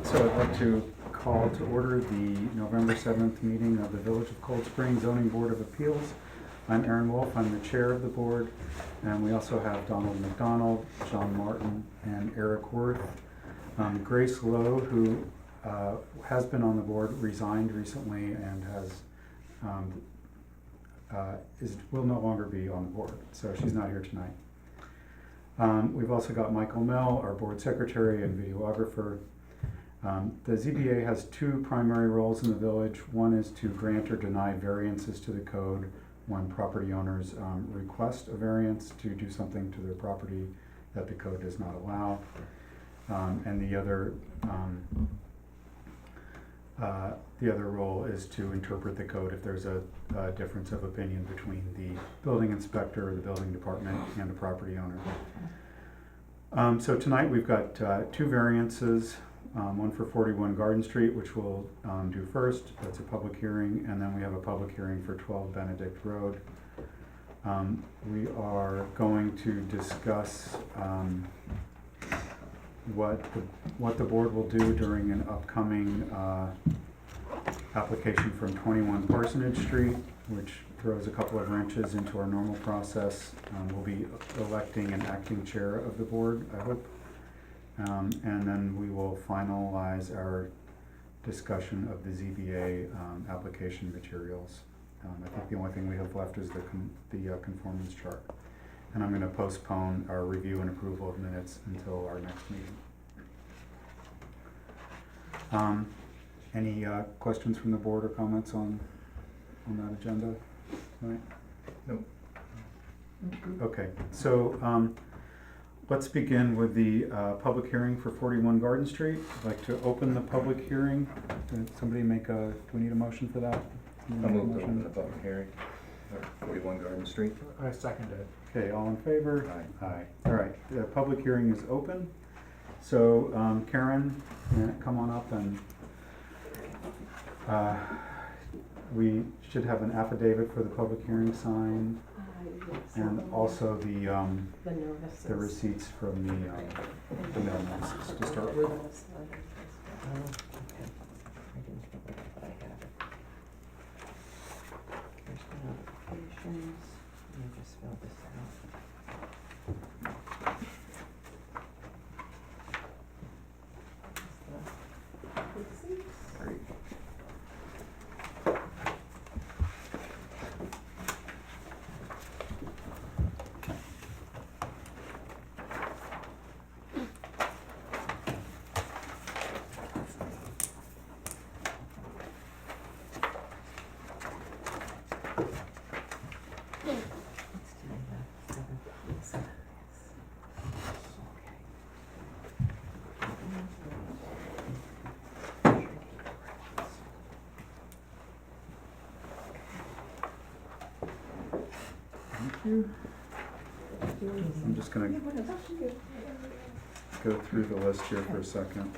So I'd like to call to order the November 7th meeting of the Village of Cold Spring Zoning Board of Appeals. I'm Aaron Wolf, I'm the chair of the board, and we also have Donald McDonald, John Martin, and Eric Worth. Grace Lowe, who has been on the board, resigned recently and will no longer be on the board, so she's not here tonight. We've also got Michael Mell, our board secretary and videographer. The ZBA has two primary roles in the village. One is to grant or deny variances to the code when property owners request a variance to do something to their property that the code does not allow. And the other role is to interpret the code if there's a difference of opinion between the building inspector, the building department, and the property owner. So tonight we've got two variances. One for 41 Garden Street, which we'll do first. That's a public hearing, and then we have a public hearing for 12 Benedict Road. We are going to discuss what the board will do during an upcoming application from 21 Parsonage Street, which throws a couple of wrenches into our normal process. We'll be electing an acting chair of the board, I hope. And then we will finalize our discussion of the ZBA application materials. I think the only thing we have left is the conformance chart. And I'm going to postpone our review and approval of minutes until our next meeting. Any questions from the board or comments on that agenda? Right? No. Okay, so let's begin with the public hearing for 41 Garden Street. I'd like to open the public hearing. Can somebody do we need a motion for that? I'll move to open the public hearing for 41 Garden Street. I second it. Okay, all in favor? Aye. Aye. All right, the public hearing is open. So Karen, come on up, and we should have an affidavit for the public hearing signed, Yes, and also the notices. the receipts from the mail notices to start with. Here's the notifications. Let me just fill this out. Great. Thank you. I'm just gonna go through the list here for a second.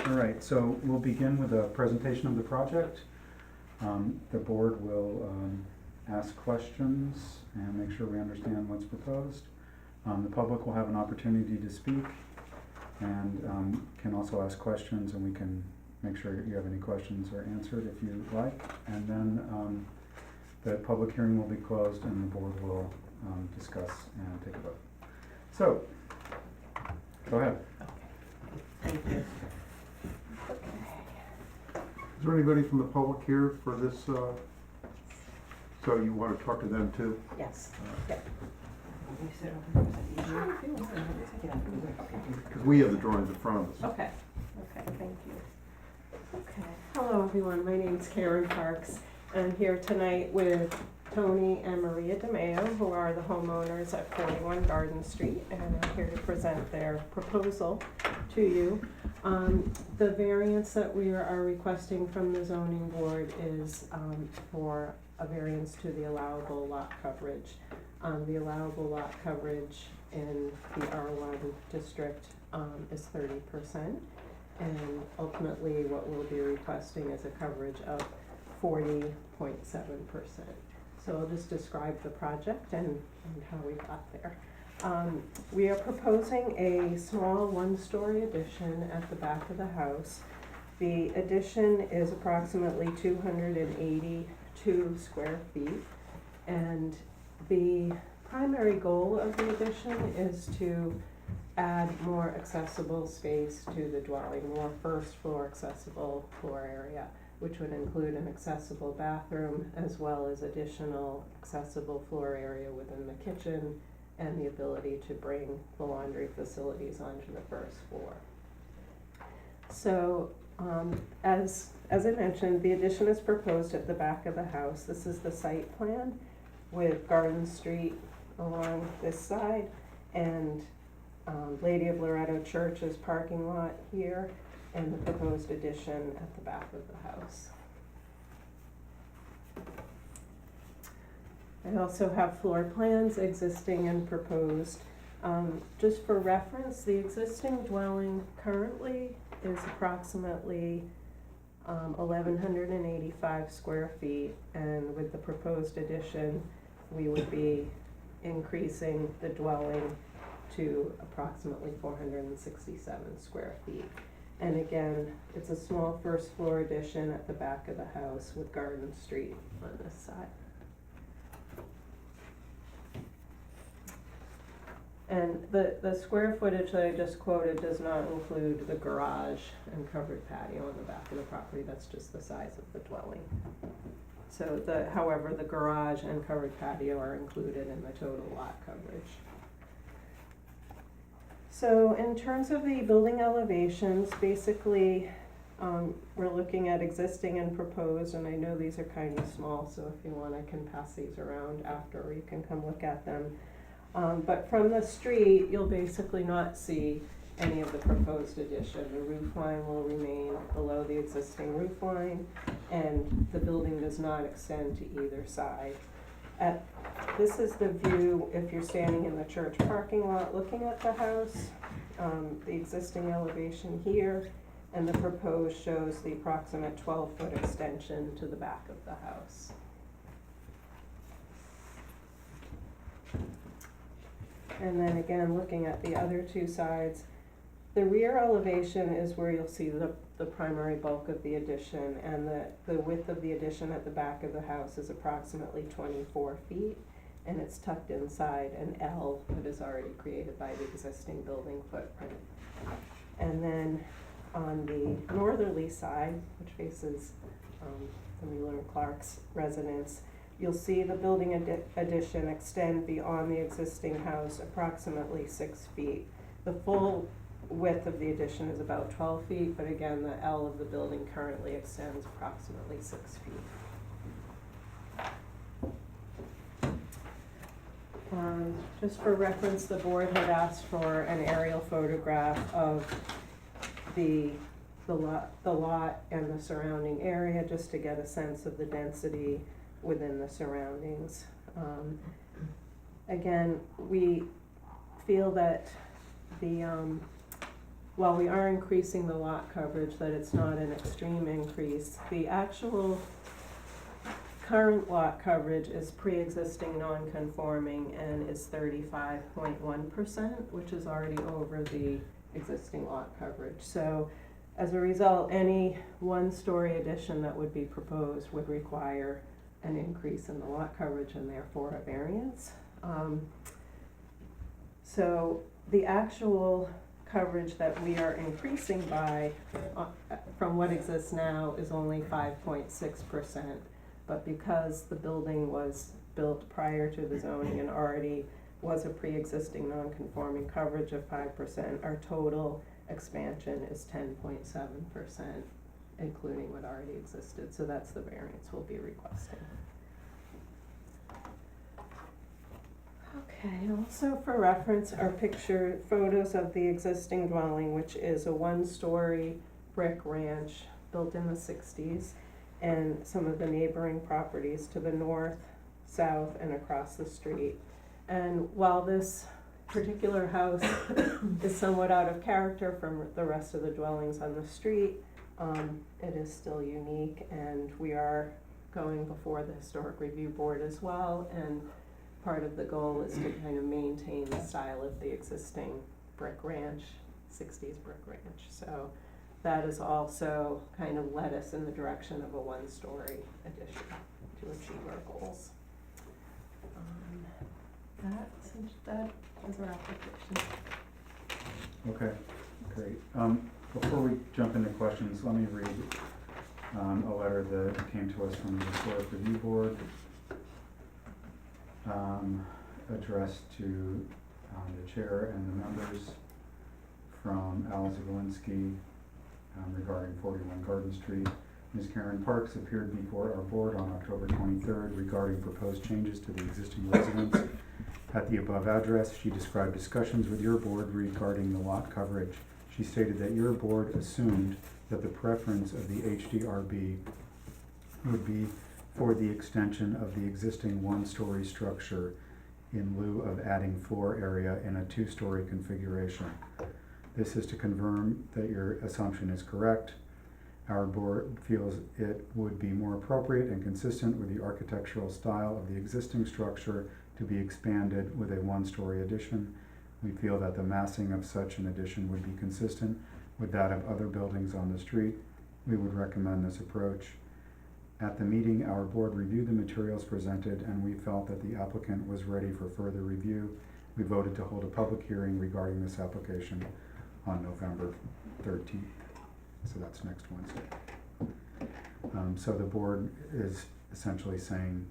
All right, so we'll begin with a presentation of the project. The board will ask questions and make sure we understand what's proposed. The public will have an opportunity to speak and can also ask questions, and we can make sure you have any questions are answered if you like. And then the public hearing will be closed and the board will discuss and take a vote. So, go ahead. Thank you. Is there anybody from the public here for this, so you wanna talk to them too? Yes, yep. Will you sit over here? Is that easier? Sure, if you want. Take it out. Okay. Because we have the drawings in front of us. Okay, thank you. Okay, hello everyone, my name's Karen Parks. I'm here tonight with Tony and Maria DeMeo, who are the homeowners at 41 Garden Street, and I'm here to present their proposal to you. The variance that we are requesting from the zoning board is for a variance to the allowable lot coverage. The allowable lot coverage in the R1 district is 30%, and ultimately what we'll be requesting is a coverage of 40.7%. So I'll just describe the project and how we got there. We are proposing a small one-story addition at the back of the house. The addition is approximately 282 square feet, and the primary goal of the addition is to add more accessible space to the dwelling, more first floor accessible floor area, which would include an accessible bathroom as well as additional accessible floor area within the kitchen and the ability to bring the laundry facilities onto the first floor. So, as I mentioned, the addition is proposed at the back of the house. This is the site plan with Garden Street along this side and Lady of Loretto Church's parking lot here, and the proposed addition at the back of the house. I also have floor plans, existing and proposed. Just for reference, the existing dwelling currently is approximately 1,185 square feet, and with the proposed addition, we would be increasing the dwelling to approximately 467 square feet. And again, it's a small first floor addition at the back of the house with Garden Street on this side. And the square footage that I just quoted does not include the garage and covered patio on the back of the property. That's just the size of the dwelling. So however, the garage and covered patio are included in the total lot coverage. So in terms of the building elevations, basically, we're looking at existing and proposed, and I know these are kind of small, so if you want, I can pass these around after, or you can come look at them. But from the street, you'll basically not see any of the proposed addition. The roof line will remain below the existing roof line, and the building does not extend to either side. This is the view if you're standing in the church parking lot looking at the house. The existing elevation here, and the proposed shows the approximate 12-foot extension to the back of the house. And then again, looking at the other two sides, the rear elevation is where you'll see the primary bulk of the addition, and the width of the addition at the back of the house is approximately 24 feet, and it's tucked inside an L that is already created by the existing building footprint. And then on the northerly side, which faces the Mueller and Clark's residence, you'll see the building addition extend beyond the existing house approximately 6 feet. The full width of the addition is about 12 feet, but again, the L of the building currently extends approximately 6 feet. Just for reference, the board had asked for an aerial photograph of the lot and the surrounding area, just to get a sense of the density within the surroundings. Again, we feel that while we are increasing the lot coverage, that it's not an extreme increase. The actual current lot coverage is pre-existing non-conforming and is 35.1%, which is already over the existing lot coverage. So as a result, any one-story addition that would be proposed would require an increase in the lot coverage and therefore a variance. So the actual coverage that we are increasing by, from what exists now, is only 5.6%. But because the building was built prior to the zoning and already was a pre-existing non-conforming coverage of 5%, our total expansion is 10.7%, including what already existed. So that's the variance we'll be requesting. Okay, also for reference are picture photos of the existing dwelling, which is a one-story brick ranch built in the 60s, and some of the neighboring properties to the north, south, and across the street. And while this particular house is somewhat out of character from the rest of the dwellings on the street, it is still unique, and we are going before the Historic Review Board as well, and part of the goal is to kind of maintain the style of the existing brick ranch, 60s brick ranch. So that has also kind of led us in the direction of a one-story addition to achieve our goals. That is our application. Okay, great. Before we jump into questions, let me read a letter that came to us from the Historic Review Board, addressed to the chair and the members from Al Zaglinski regarding 41 Garden Street. Ms. Karen Parks appeared before our board on October 23rd regarding proposed changes to the existing residence at the above address. She described discussions with your board regarding the lot coverage. She stated that your board assumed that the preference of the HDRB would be for the extension of the existing one-story structure in lieu of adding floor area in a two-story configuration. This is to confirm that your assumption is correct. Our board feels it would be more appropriate and consistent with the architectural style of the existing structure to be expanded with a one-story addition. We feel that the massing of such an addition would be consistent with that of other buildings on the street. We would recommend this approach. At the meeting, our board reviewed the materials presented, and we felt that the applicant was ready for further review. We voted to hold a public hearing regarding this application on November 13th. So that's next Wednesday. So the board is essentially saying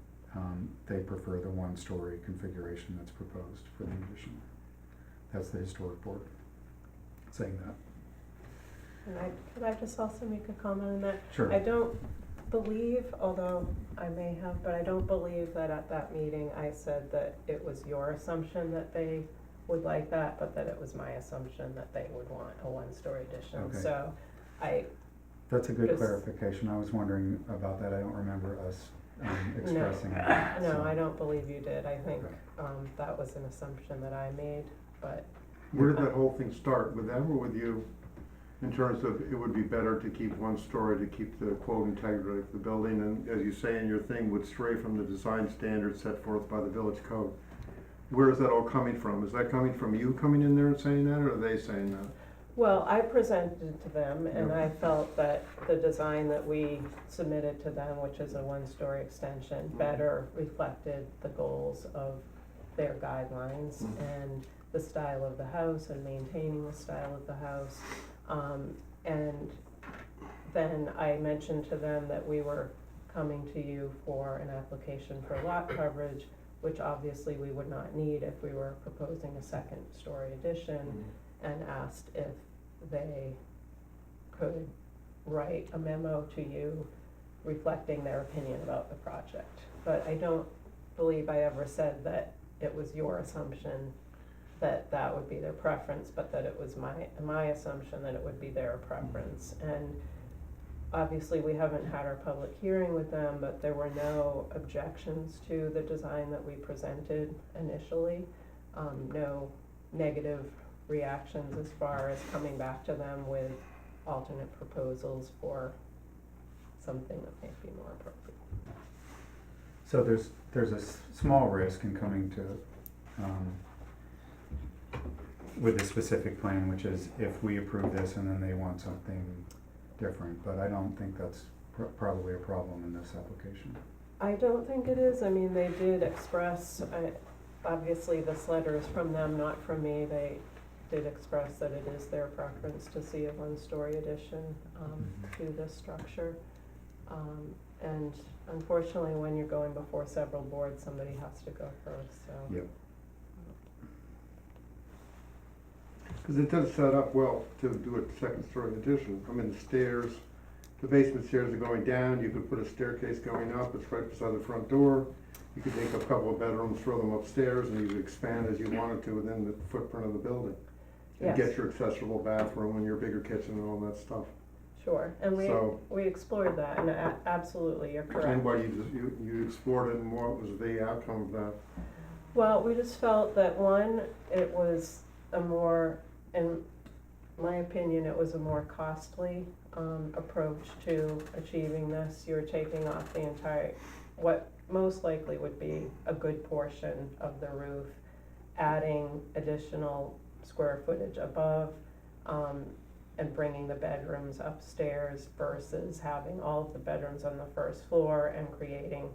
they prefer the one-story configuration that's proposed for the addition. That's the historic board saying that. And could I just also make a comment on that? Sure. I don't believe, although I may have, but I don't believe that at that meeting I said that it was your assumption that they would like that, but that it was my assumption that they would want a one-story addition. Okay. So That's a good Just- clarification. I was wondering about that. I don't remember us expressing that. no, so- I don't believe you did. I think Okay. that was an assumption that I made, but Where did that whole thing start, with them or with you? In terms of, it would be better to keep one story to keep the quote integrity of the building, and as you say in your thing, would stray from the design standards set forth by the village code. Where is that all coming from? Is that coming from you coming in there and saying that, or are they saying that? well, I presented it to them, and Yep. I felt that the design that we submitted to them, which is a one-story extension, better reflected the goals of their guidelines Mhm. and the style of the house and maintaining the style of the house. And then I mentioned to them that we were coming to you for an application for lot coverage, which obviously we would not need if we were proposing a second-story addition, and asked if they could write a memo to you reflecting their opinion about the project. But I don't believe I ever said that it was your assumption that that would be their preference, but that it was my assumption that it would be their preference. And obviously, we haven't had our public hearing with them, but there were no objections to the design that we presented initially. No negative reactions as far as coming back to them with alternate proposals for something that may be more appropriate. So there's a small risk in coming to, with a specific plan, which is if we approve this and then they want something different, but I don't think that's probably a problem in this application. I don't think it is. I mean, they did express, obviously this letter is from them, not from me. They did express that it is their preference to see a one-story addition to this structure. And unfortunately, when you're going before several boards, somebody has to go first, so. Yep. Because it does set up well to do a second story addition. I mean, the stairs, the basement stairs are going down, you could put a staircase going up, it's right beside the front door. You could take a couple of bedrooms, throw them upstairs, and you could expand as you wanted to within the footprint of the building. And Yes. get your accessible bathroom and your bigger kitchen and all that stuff. Sure, and So- we explored that, and absolutely, you're correct. And what you explored it, and what was the outcome of that? Well, we just felt that one, it was a more, in my opinion, it was a more costly approach to achieving this. You're taking off the entire, what most likely would be a good portion of the roof, adding additional square footage above, and bringing the bedrooms upstairs versus having all of the bedrooms on the first floor and creating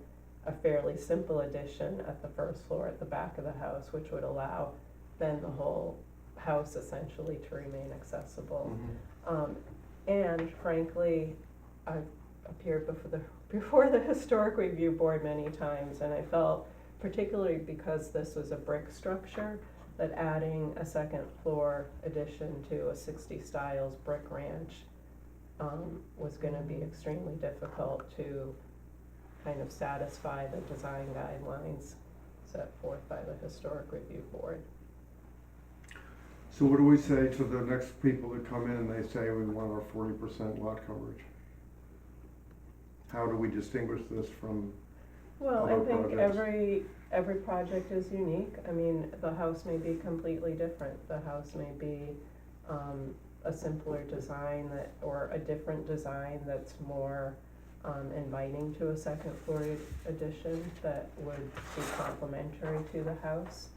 a fairly simple addition at the first floor at the back of the house, which would allow then the whole house essentially to remain accessible. And frankly, I've appeared before the Historic Review Board many times, and I felt, particularly because this was a brick structure, that adding a second floor addition to a 60 Styles brick ranch was gonna be extremely difficult to kind of satisfy the design guidelines set forth by the Historic Review Board. So what do we say to the next people that come in and they say we want our 40% lot coverage? How do we distinguish this from, Well, I Other think projects? every project is unique. I mean, the house may be completely different. The house may be a simpler design or a different design that's more inviting to a second floor addition that would be complementary to the house.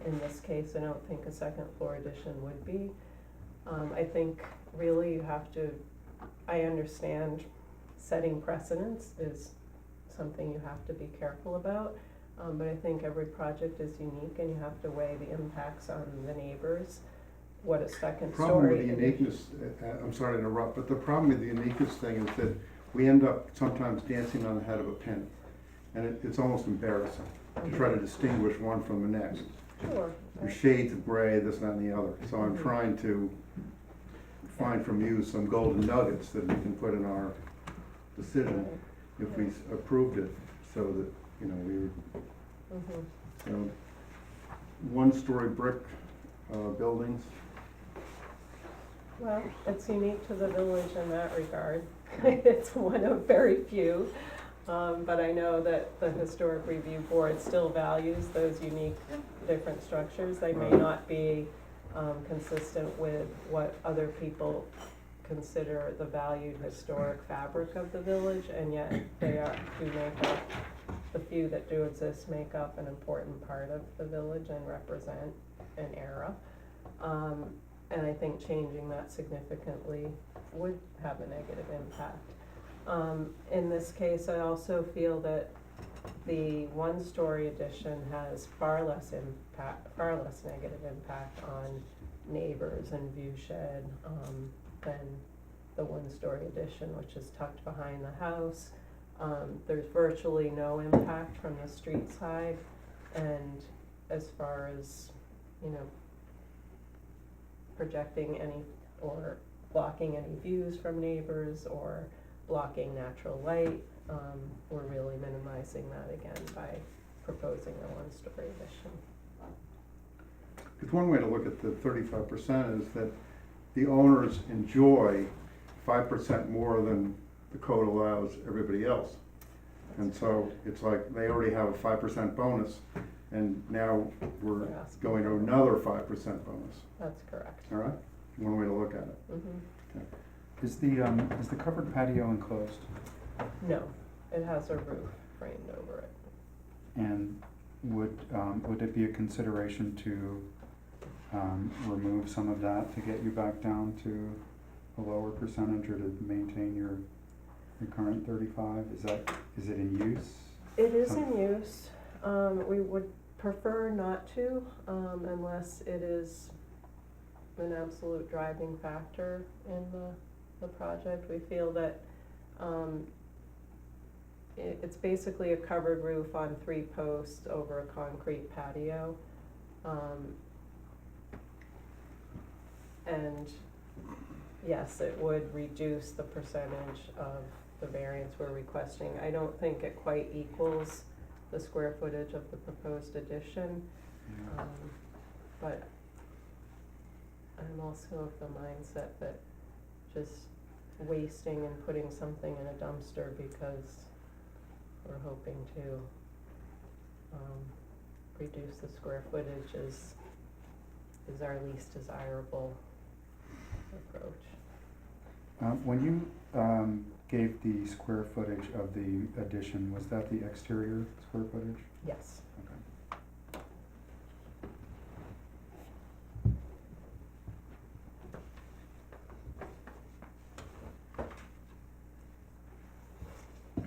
In this case, I don't think a second floor addition would be. I think really you have to, I understand setting precedents is something you have to be careful about, but I think every project is unique and you have to weigh the impacts on the neighbors, what a second problem with story. the uniqueness, I'm sorry to interrupt, but the problem with the uniqueness thing is that we end up sometimes dancing on the head of a pin. And it's almost embarrassing to try to distinguish one from the next. Sure. There's shades of gray, this, that, and the other. So I'm Mhm. trying to find from you some golden nuggets that we can put in our decision if we approved it, so that, you know, we would, Mhm. you know, one-story brick buildings. Well, it's unique to the village in that regard. It's one of very few, but I know that the Historic Review Board still values those unique, different structures. They may Right. not be consistent with what other people consider the valued historic fabric of the village, and yet they do make up, the few that do exist make up an important part of the village and represent an era. And I think changing that significantly would have a negative impact. In this case, I also feel that the one-story addition has far less negative impact on neighbors and view shed, than the one-story addition, which is tucked behind the house. There's virtually no impact from the street side, and as far as, you know, projecting any or blocking any views from neighbors or blocking natural light, we're really minimizing that again by proposing a one-story addition. Because one way to look at the 35% is that the owners enjoy 5% more than the code allows everybody else. And so it's like they already have a 5% bonus, and now we're They're asking going to for- another 5% bonus, That's correct. all right? One way to look at it. Mhm. Is the covered patio enclosed? No, it has a roof framed over it. And would it be a consideration to remove some of that to get you back down to a lower percentage, or to maintain your current 35? Is it in use? It is in use. We would prefer not to, unless it is an absolute driving factor in the project. We feel that, it's basically a covered roof on 3 posts over a concrete patio. And yes, it would reduce the percentage of the variance we're requesting. I don't think it quite equals the square footage of the proposed addition, Yeah. but I'm also of the mindset that just wasting and putting something in a dumpster because we're hoping to reduce the square footage is our least desirable approach. When you gave the square footage of the addition, was that the exterior square footage? Yes. Okay.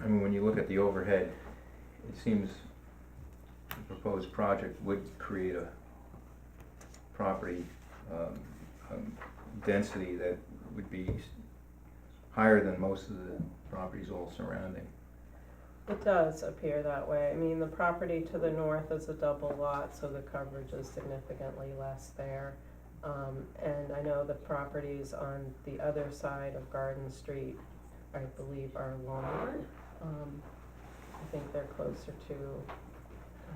I mean, when you look at the overhead, it seems the proposed project would create a property, density that would be higher than most of the properties all surrounding. It does appear that way. I mean, the property to the north is a double lot, so the coverage is significantly less there. And I know the properties on the other side of Garden Street, I believe, are longer. I think they're closer to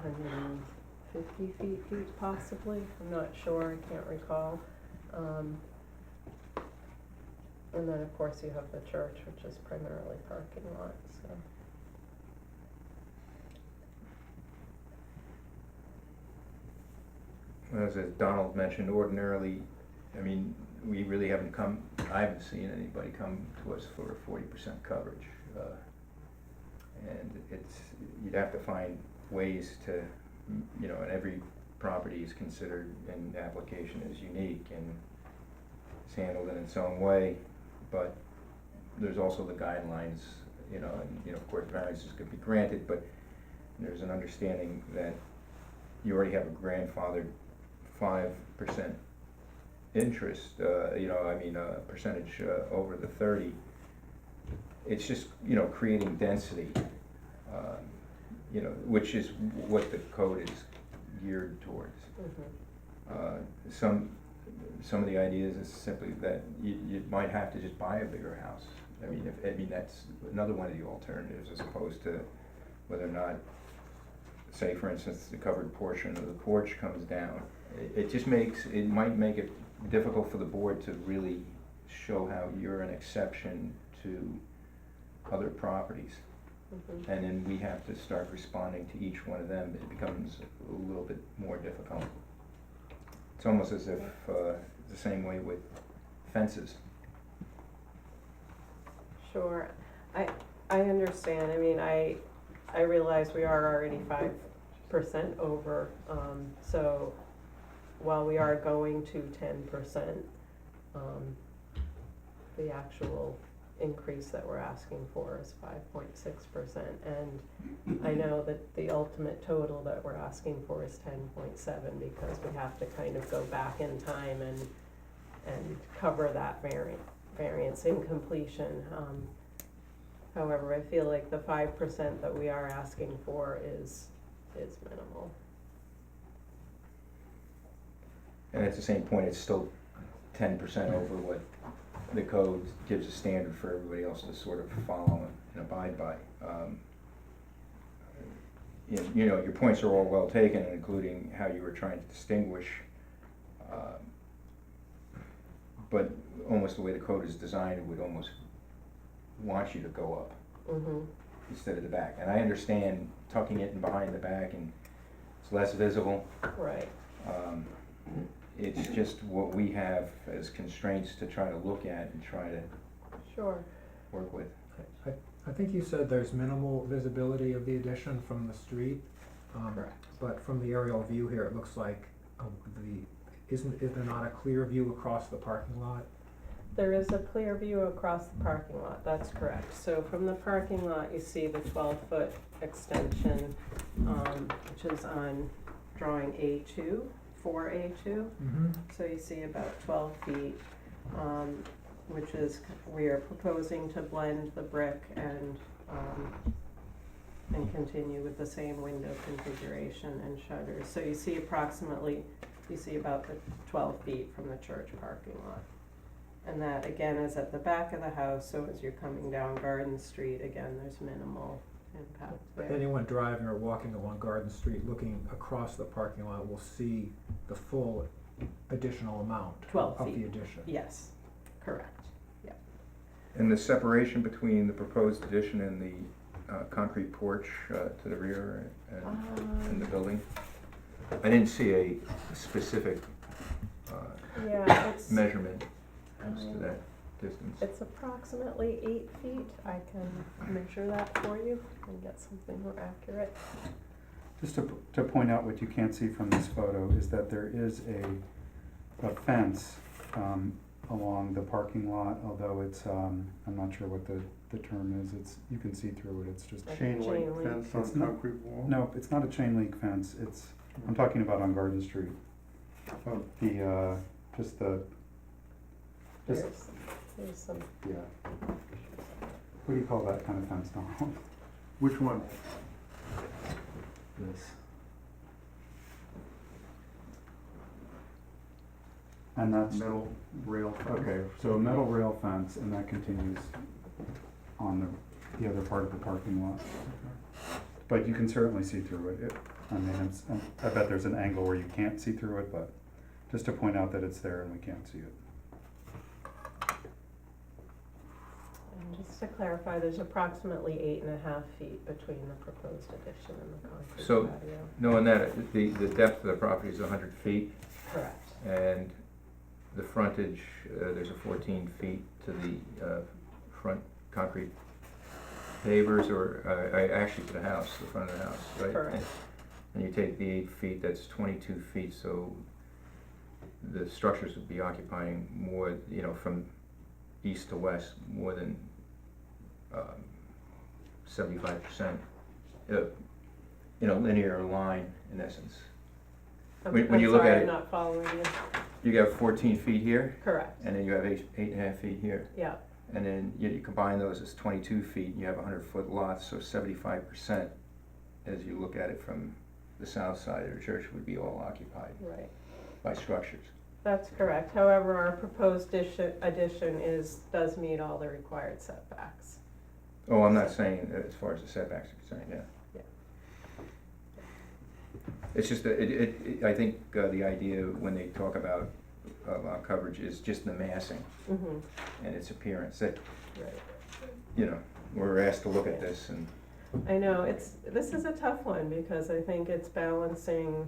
150 feet possibly. I'm not sure, I can't recall. And then, of course, you have the church, which is primarily parking lot, so. As Donald mentioned, ordinarily, I mean, we really haven't I haven't seen anybody come to us for 40% coverage. And you'd have to find ways to, and every property is considered, and application is unique and it's handled in its own way. But there's also the guidelines, and, of course, variances could be granted, but there's an understanding that you already have a grandfathered 5% interest, percentage over the 30. It's just, creating density, which is what the code is geared towards. Mm-hmm. Some of the ideas is simply that you might have to just buy a bigger house. I mean, that's another one of the alternatives, as opposed to whether or not, say, for instance, the covered portion of the porch comes down. It might make it difficult for the board to really show how you're an exception to other properties. Mm-hmm. And then we have to start responding to each one of them. It becomes a little bit more difficult. It's almost as if, the same way with fences. Sure, I understand. I mean, I realize we are already 5% over, so while we are going to 10%, the actual increase that we're asking for is 5.6%. And I know that the ultimate total that we're asking for is 10.7, because we have to kind of go back in time and cover that variance in completion. However, I feel like the 5% that we are asking for is minimal. And at the same point, it's still 10% over what the code gives a standard for everybody else to sort of follow and abide by. Your points are all well taken, including how you were trying to distinguish, but almost the way the code is designed, it would almost want you to go up Mm-hmm. instead of the back. And I understand tucking it in behind the back and it's less visible. Right. It's just what we have as constraints to try to look at and try to Sure. work with. I think you said there's minimal visibility of the addition from the street. Correct. But from the aerial view here, it looks like is there not a clear view across the parking lot? There is a clear view across the parking lot, that's correct. So from the parking lot, you see the 12-foot extension, which is on drawing A2. 4A2. Mm-hmm. So you see about 12 feet, which is, we are proposing to blend the brick and continue with the same window configuration and shutters. So you see about the 12 feet from the church parking lot. And that, again, is at the back of the house, so as you're coming down Garden Street, again, there's minimal impact there. Anyone driving or walking along Garden Street looking across the parking lot will see the full additional amount 12 of the feet. addition. Yes, correct. And the separation between the proposed addition and the concrete porch to the rear and the building? I didn't see a specific Yeah, it's, measurement as to that distance. it's approximately 8 feet. I can measure that for you and get something more accurate. Just to point out what you can't see from this photo is that there is a fence along the parking lot, although it's, I'm not sure what the term is, you can see through it, it's just, Like Chain chain link link. fence It's on not- concrete wall? no, it's not a chain link fence, I'm talking about on Garden Street. Oh, Just the, There's some, yeah. What do you call that kind of fence, Donald? which one? This. And that's, Metal rail fence? okay, so a metal rail fence, and that continues on the other part of the parking lot. But you can certainly see through it. I mean, I bet there's an angle where you can't see through it, but just to point out that it's there and we can't see it. and just to clarify, there's approximately 8.5 feet between the proposed addition and the concrete So- patio. Knowing that, the depth of the property is 100 feet, Correct. and the frontage, there's a 14 feet to the front concrete pavers, or actually to the house, the front of the house, right? Correct. And you take the 8 feet, that's 22 feet, so the structures would be occupying more, from east to west, more than 75%, linear line in essence. When you look at I'm sorry, it- I'm not following you. You got 14 feet here, Correct, and then you have 8.5 feet here. yeah, And then you combine those as 22 feet, and you have 100-foot lots, so 75%, as you look at it from the south side of the church, would be all occupied right. by structures. That's correct. However, our proposed addition does meet all the required setbacks. Oh, I'm not saying as far as the setbacks are concerned, yeah. Yeah. It's just that I think the idea when they talk about lot coverage is just the massing Mm-hmm, and its appearance, that, right. we're asked to look at this and, I know, this is a tough one because I think it's balancing,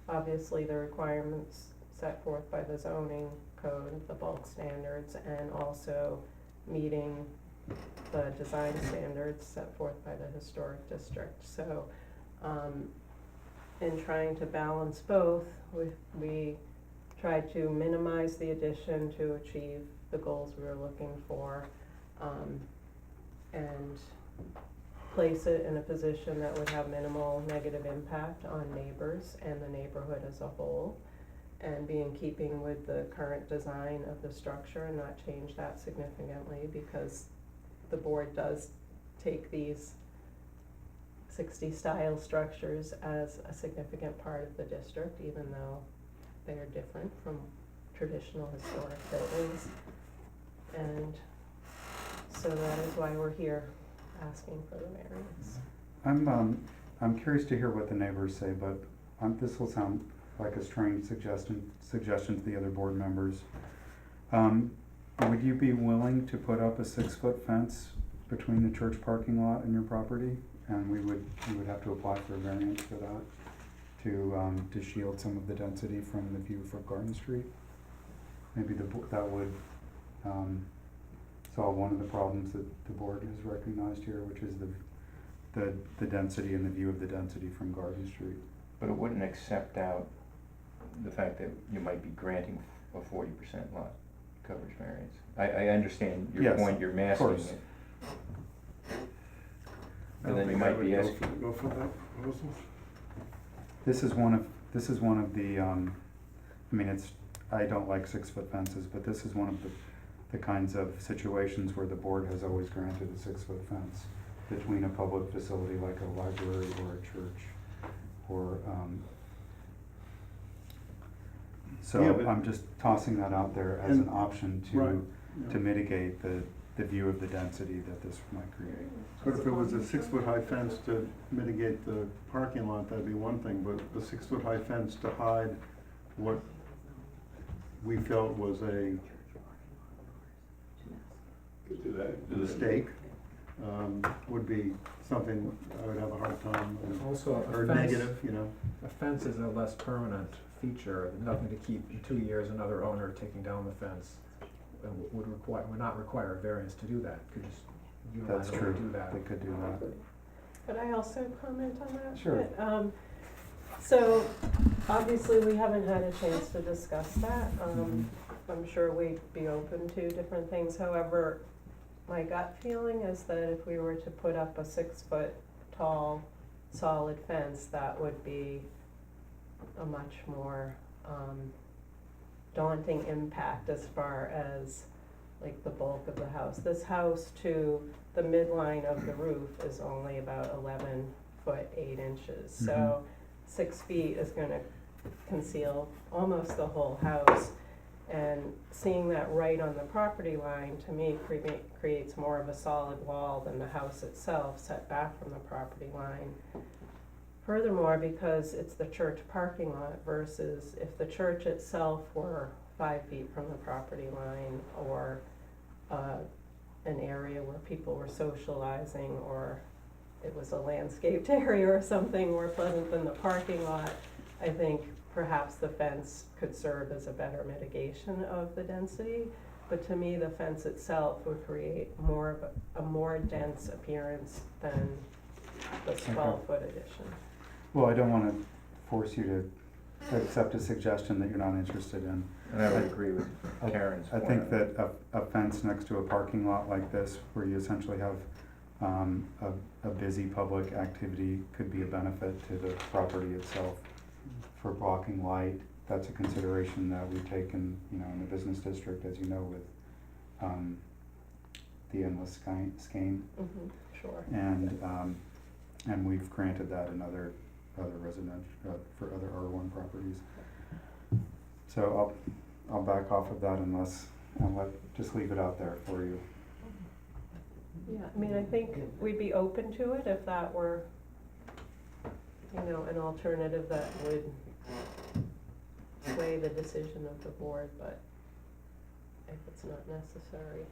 obviously, the requirements set forth by the zoning code, the bulk standards, and also meeting the design standards set forth by the historic district. So, in trying to balance both, we tried to minimize the addition to achieve the goals we were looking for, and place it in a position that would have minimal negative impact on neighbors and the neighborhood as a whole, and be in keeping with the current design of the structure and not change that significantly, because the board does take these 60 style structures as a significant part of the district, even though they are different from traditional historic buildings. And so that is why we're here asking for the variance. I'm curious to hear what the neighbors say, but this will sound like a strange suggestion to the other board members. Would you be willing to put up a 6-foot fence between the church parking lot and your property? And you would have to apply for a variance for that, to shield some of the density from the view from Garden Street? Maybe that would solve one of the problems that the board has recognized here, which is the density and the view of the density from Garden Street. but it wouldn't accept out the fact that you might be granting a 40% lot coverage variance. I understand your Yes, point, you're masking course. it. I And don't then you think I might be would asking, go for that proposal. This is one of the I mean, I don't like 6-foot fences, but this is one of the kinds of situations where the board has always granted a 6-foot fence between a public facility like a library or a church, or, Yeah, so but- I'm just tossing that out there as an And- option right, to yeah. mitigate the view of the density that this might create. But if it was a 6-foot high fence to mitigate the parking lot, that'd be one thing, but the 6-foot high fence to hide what we felt was a mistake, would be something I would have a hard time, Also, or a fence, negative, you know? a fence is a less permanent feature, nothing to keep in 2 years another owner taking down the fence. Would not require a variance to do that, could just That's unilaterally true, do that. they could do that. Could I also comment on that? Sure. So, obviously, we haven't had a chance to discuss that. Mhm. I'm sure we'd be open to different things. However, my gut feeling is that if we were to put up a 6-foot tall, solid fence, that would be a much more daunting impact as far as like the bulk of the house. This house to the midline of the roof is only about 11 foot 8 inches. So 6 feet is gonna conceal almost the whole house. And seeing that right on the property line, to me, creates more of a solid wall than the house itself set back from the property line. Furthermore, because it's the church parking lot versus if the church itself were 5 feet from the property line, or an area where people were socializing, or it was a landscaped area or something more pleasant than the parking lot, I think perhaps the fence could serve as a better mitigation of the density. But to me, the fence itself would create more of a more dense appearance than the 12-foot addition. Well, I don't wanna force you to accept a suggestion that you're not interested in. And I would agree with Karen's I point. think that a fence next to a parking lot like this, where you essentially have a busy public activity, could be a benefit to the property itself. For blocking light, that's a consideration that we take in, in the business district, as you know, with the endless skein. Sure. And we've granted that in other residential, for other R1 properties. So I'll back off of that just leave it out there for you. Yeah, I mean, I think we'd be open to it if that were, an alternative that would sway the decision of the board, but if it's not necessary.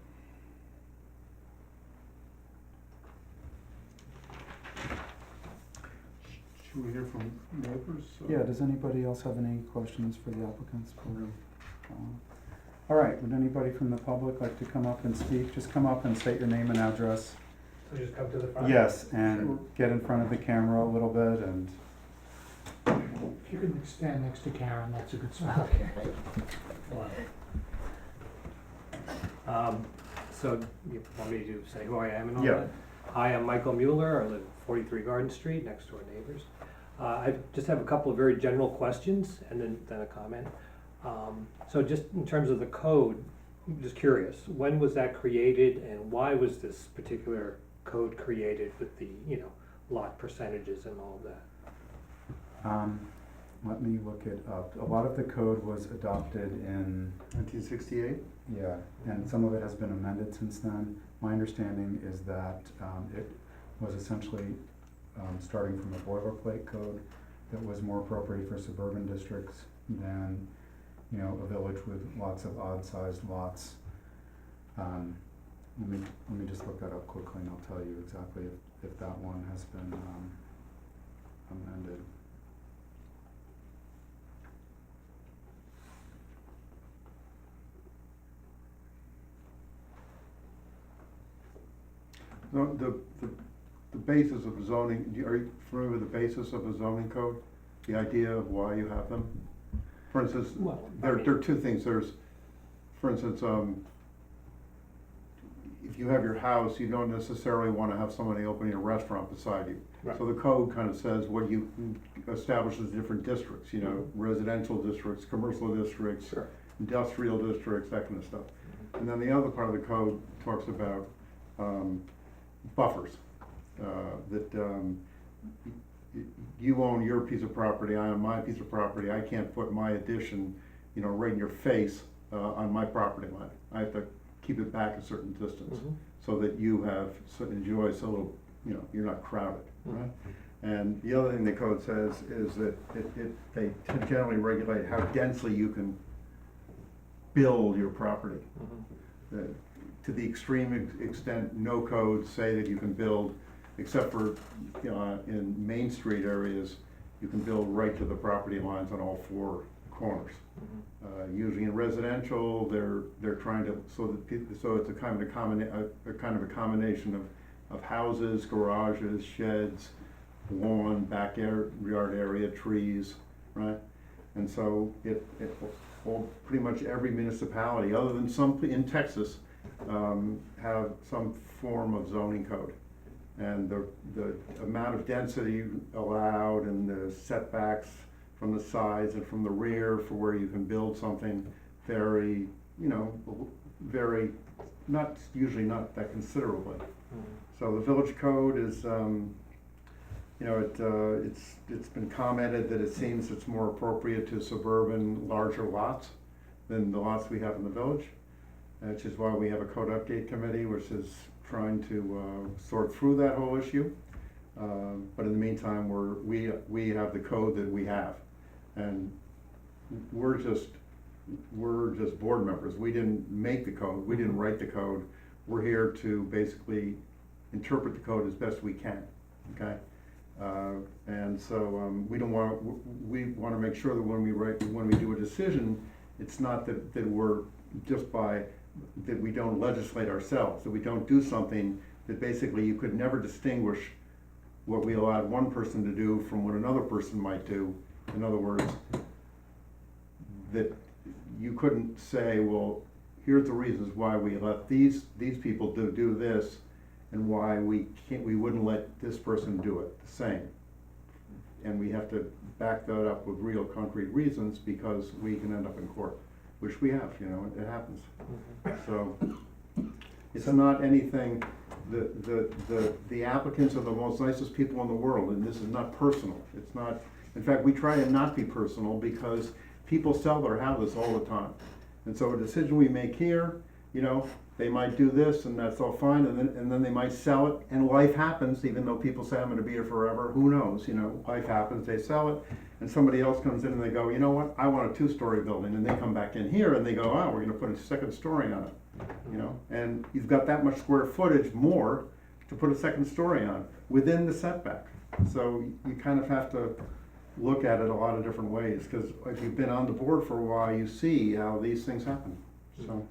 Should we hear from neighbors? Yeah, does anybody else have any questions for the applicants? All right, would anybody from the public like to come up and speak? Just come up and state your name and address. So just come to the front? Yes, and get in front of the camera a little bit and, If you could stand next to Karen, that's a good spot. So you want me to say who I am and all Yeah. that? Hi, I'm Michael Mueller. I live at 43 Garden Street, next door neighbors. I just have a couple of very general questions and then a comment. So just in terms of the code, I'm just curious, when was that created and why was this particular code created with the, lot percentages and all of that? let me look it up. A lot of the code was adopted in, 1968? yeah, and some of it has been amended since then. My understanding is that it was essentially starting from a boilerplate code that was more appropriate for suburban districts than, a village with lots of odd-sized lots. Let me just look that up quickly and I'll tell you exactly if that one has been amended. No, the basis of zoning, are you familiar with the basis of a zoning code? The idea of why you have them? For instance, Well, there are two things. There's, for instance, if you have your house, you don't necessarily wanna have somebody opening a restaurant beside you. Right. So the code kind of says what you, establishes different districts, you know, residential districts, commercial districts, Sure. industrial districts, that kind of stuff. And then the other part of the code talks about, buffers, that, you own your piece of property, I own my piece of property, I can't put my addition, you know, right in your face, on my property line. I have to keep it back a certain distance, Mhm. so that you have, so enjoy so little, you know, you're not crowded, right? And the other thing the code says is that they generally regulate how densely you can build your property. Mhm. That to the extreme extent, no codes say that you can build, except for, you know, in Main Street areas, you can build right to the property lines on all four corners. Mhm. Usually in residential, they're trying to, so that so it's a kind of a combination of houses, garages, sheds, lawn, backyard area, trees, right? And so well, pretty much every municipality, other than some in Texas, have some form of zoning code. And the amount of density allowed and the setbacks from the sides and from the rear for where you can build something very, you know, very, not, usually not that considerably. Mhm. So the village code is, you know, it's been commented that it seems it's more appropriate to suburban larger lots than the lots we have in the village, which is why we have a code update committee, which is trying to sort through that whole issue. But in the meantime, we have the code that we have, and we're just board members. We didn't make the code, we didn't write the code. We're here to basically interpret the code as best we can, okay? And so, we want to make sure that when we do a decision, it's not that we're just that we don't legislate ourselves, that we don't do something that basically you could never distinguish what we allowed one person to do from what another person might do. In other words, that you couldn't say, well, here's the reasons why we let these people do this, and why we wouldn't let this person do it the same. And we have to back that up with real concrete reasons, because we can end up in court, which we have, you know, it happens. Mhm. So, it's not anything, the applicants are the most nicest people in the world, and this is not personal. It's not, in fact, we try to not be personal, because people sell their houses all the time. And so a decision we make here, you know, they might do this and that's all fine, and then they might sell it, and life happens, even though people say I'm gonna be here forever, who knows, you know, life happens, they sell it, and somebody else comes in and they go, you know what, I want a 2-story building, and they come back in here and they go, oh, we're gonna put a second story on it, you know, and you've got that much square footage more to put a second story on, within the setback. So you kind of have to look at it a lot of different ways, because if you've been on the board for a while, you see how these things happen, so.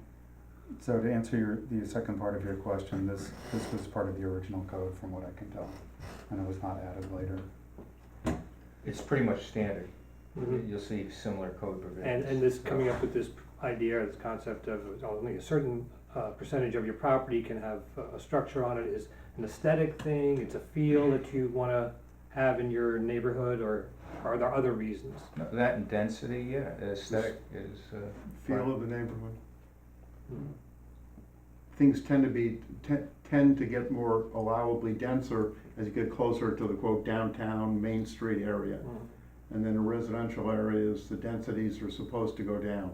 So to answer the second part of your question, this was part of the original code from what I can tell, and it was not added later. It's pretty much standard. Mhm. You'll see similar code provisions. And this, coming up with this idea, this concept of only a certain percentage of your property can have a structure on it, is an aesthetic thing, it's a feel that you wanna have in your neighborhood, or are there other reasons? No, that and density, yeah, aesthetic is, Feel of the neighborhood. Mhm. Things tend to get more allowably denser as you get closer to the quote downtown Main Street area. Mhm. And then in residential areas, the densities are supposed to go down,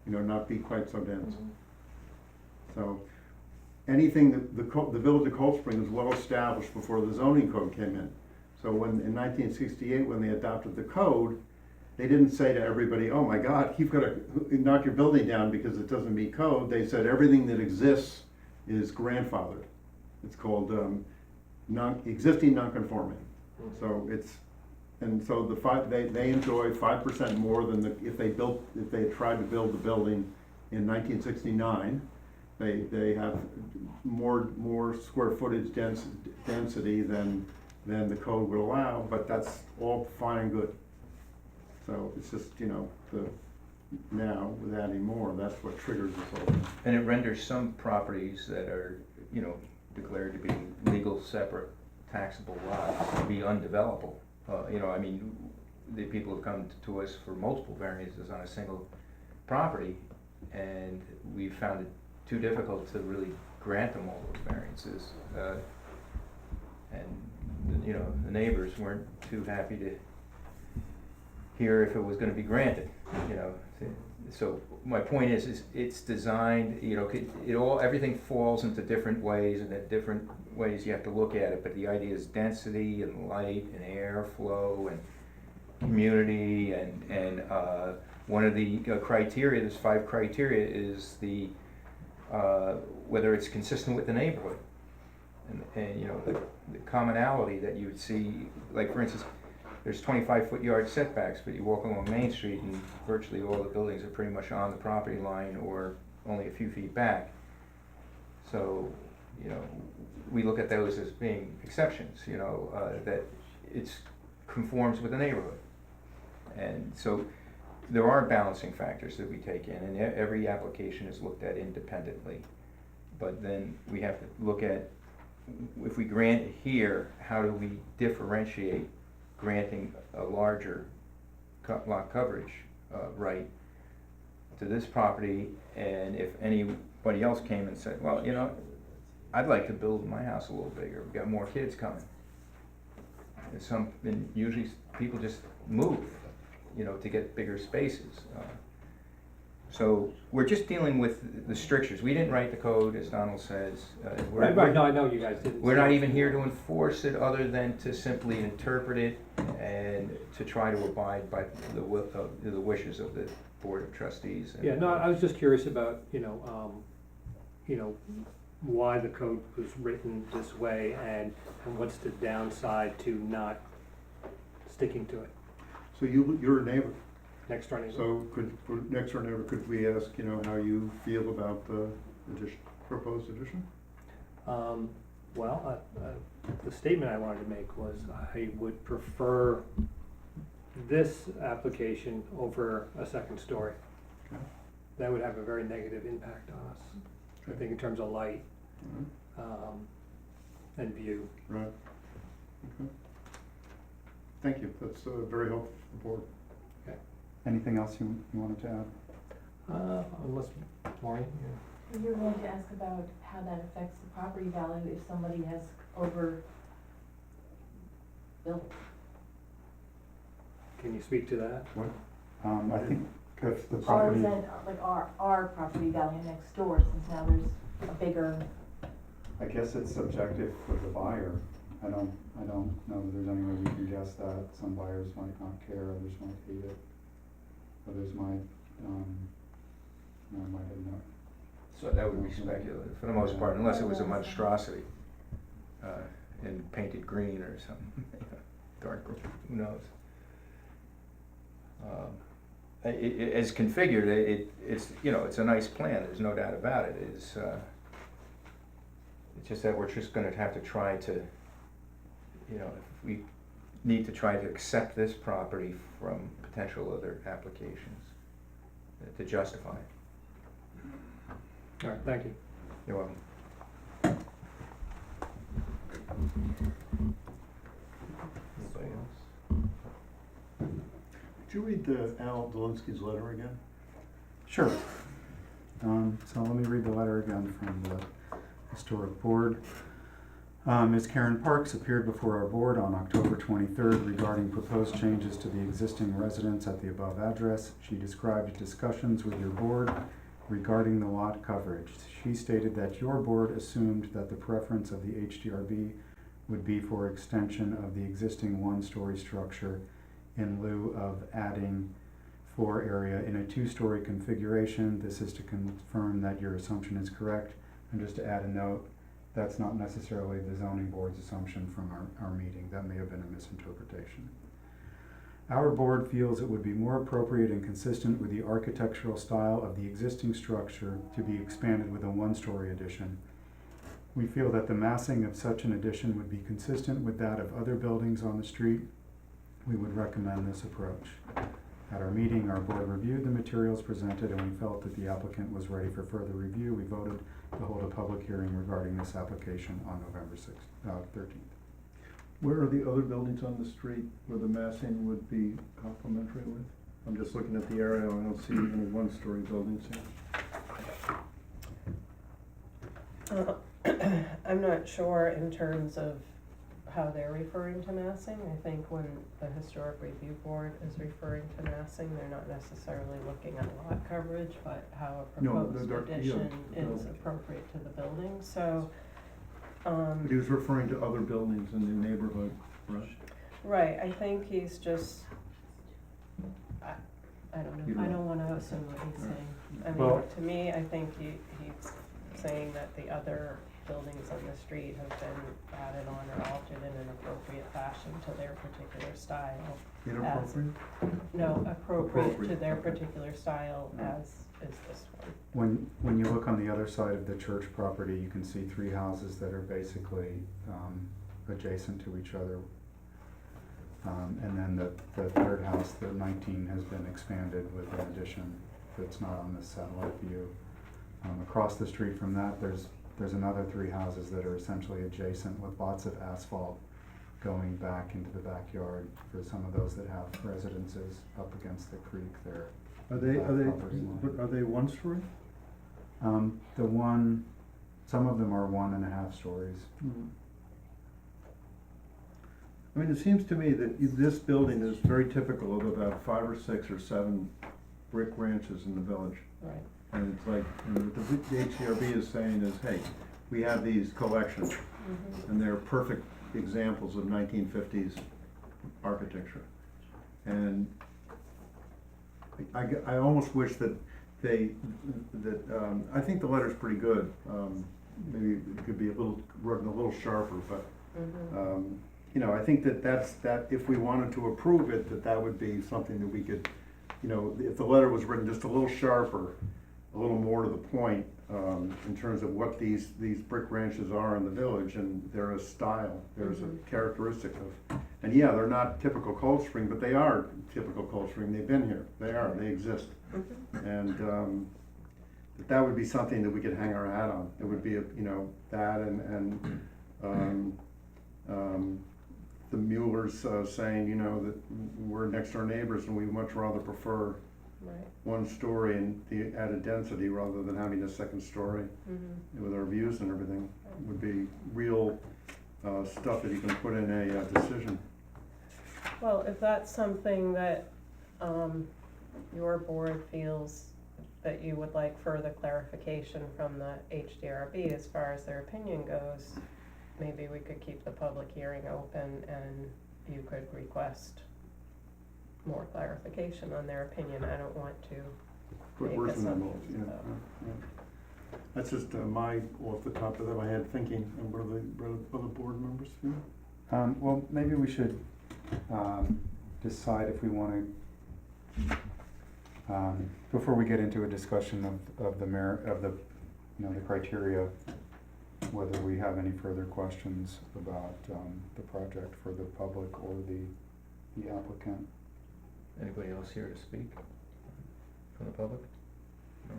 you know, not be quite so dense. Mhm. So anything that the village of Cold Spring was well established before the zoning code came in. So when, in 1968, when they adopted the code, they didn't say to everybody, oh my God, you've got to knock your building down because it doesn't meet code. They said everything that exists is grandfathered. It's called existing non-conforming. Mhm. So it's, and so they enjoy 5% more than if they had tried to build the building in 1969. They have more square footage density than the code would allow, but that's all fine and good. So it's just, you know, now with adding more, that's what triggers this whole thing. and it renders some properties that are, you know, declared to be legal separate taxable lots to be undevelopable. You know, I mean, the people have come to us for multiple variances on a single property, and we found it too difficult to really grant them all those variances. And, you know, the neighbors weren't too happy to hear if it was gonna be granted, you know. So my point is it's designed, you know, everything falls into different ways, and at different ways you have to look at it, but the idea is density and light and air flow and community, and one of the criteria, there's 5 criteria, is the whether it's consistent with the neighborhood, and you know, the commonality that you would see, like for instance, there's 25-foot yard setbacks, but you walk along Main Street and virtually all the buildings are pretty much on the property line or only a few feet back. So, you know, we look at those as being exceptions, you know, that it's conforms with the neighborhood. And so there are balancing factors that we take in, and every application is looked at independently. But then we have to look at, if we grant it here, how do we differentiate granting a larger lot coverage right to this property, and if anybody else came and said, well, you know, I'd like to build my house a little bigger, we've got more kids coming. And usually people just move, you know, to get bigger spaces. So we're just dealing with the strictures. We didn't write the code, as Donald says. Right, no, I know you guys didn't. We're not even here to enforce it, other than to simply interpret it and to try to abide by the wishes of the Board of Trustees. Yeah, no, I was just curious about, you know, why the code was written this way, and what's the downside to not sticking to it. So you're a neighbor, Next door neighbor. so for next door neighbor, could we ask, you know, how you feel about the proposed addition? Well, the statement I wanted to make was I would prefer this application over a second story. Okay. That would have a very negative impact on us, I think, in terms of light, and view. Right. Okay. Thank you, that's very helpful for the board. Anything else you wanted to add? Unless, Maureen, You're going to ask about how that affects the property value if somebody has overbuilt. can you speak to that? I think if the Or property, is that like our property value next door, since now there's a bigger, I guess it's subjective for the buyer. I don't know that there's any way we can guess that. Some buyers might not care, others might hate it. Others might, might have not. So that would be speculative, for the most part, unless it was a monstrosity, in painted green or something, dark green, who knows? As configured, it's, you know, it's a nice plan, there's no doubt about it. It's just that we're just gonna have to try to, you know, if we need to try to accept this property from potential other applications to justify it. All right, thank you. You're welcome. Anybody else? Could you read Al Dolinsky's letter again? Sure. So let me read the letter again from the Historic Board. Ms. Karen Parks appeared before our board on October 23rd regarding proposed changes to the existing residence at the above address. She described discussions with your board regarding the lot coverage. She stated that your board assumed that the preference of the HDRB would be for extension of the existing one-story structure in lieu of adding floor area in a two-story configuration. This is to confirm that your assumption is correct. And just to add a note, that's not necessarily the zoning board's assumption from our meeting. That may have been a misinterpretation. Our board feels it would be more appropriate and consistent with the architectural style of the existing structure to be expanded with a one-story addition. We feel that the massing of such an addition would be consistent with that of other buildings on the street. We would recommend this approach. At our meeting, our board reviewed the materials presented, and we felt that the applicant was ready for further review. We voted to hold a public hearing regarding this application on November 13th. Where are the other buildings on the street where the massing would be complementary with? I'm just looking at the area, I don't see any one-story buildings here. I'm not sure in terms of how they're referring to massing. I think when the Historic Review Board is referring to massing, they're not necessarily looking at lot coverage, but how a No, proposed the addition the is building. appropriate to the building, so, But he was referring to other buildings in the neighborhood, right? right, I think he's just, I don't You know, I don't- don't wanna assume what he's Right. saying. I Well- mean, to me, I think he's saying that the other buildings on the street have been added on or altered in an appropriate fashion to their particular style. Inappropriate? No, appropriate to Appropriate, their okay. particular style Yeah. as is this one. When you look on the other side of the church property, you can see three houses that are basically adjacent to each other. And then the third house, the 19, has been expanded with an addition that's not on this satellite view. Across the street from that, there's another three houses that are essentially adjacent with lots of asphalt going back into the backyard for some of those that have residences up against the creek there. Are they one story? Some of them are 1.5 stories. I mean, it seems to me that this building is very typical of about 5 or 6 or 7 brick ranches in the village. Right. And it's like, you know, what the HDRB is saying is, hey, we have these collections, Mhm. and they're perfect examples of 1950s architecture. And I almost wish that I think the letter's pretty good. Maybe it could be written a little sharper, but, Mhm. you know, I think that if we wanted to approve it, that would be something that we could, you know, if the letter was written just a little sharper, a little more to the point, in terms of what these brick ranches are in the village, and they're a style, there's a Mhm. characteristic of, and yeah, they're not typical Cold Spring, but they are typical Cold Spring, they've been here, they exist. Mhm. And, that would be something that we could hang our hat on, it would be, you know, that and, the Muellers, saying, you know, that we're next door neighbors and we much rather prefer Right. one story and the added density rather than having a second story Mhm. with our views and everything, would be real, stuff that you can put in a decision. Well, if that's something that, your board feels that you would like further clarification from the HDRB as far as their opinion goes, maybe we could keep the public hearing open and you could request more clarification on their opinion. I don't want to Put make words in their mouths, assumptions, yeah, so. yeah. That's just, my, off the top of my head thinking, and what are the other board members feel? Well, maybe we should decide if we wanna, before we get into a discussion of the merit, of the, you know, the criteria, whether we have any further questions about the project for the public or the applicant. Anybody else here to speak from the public? No?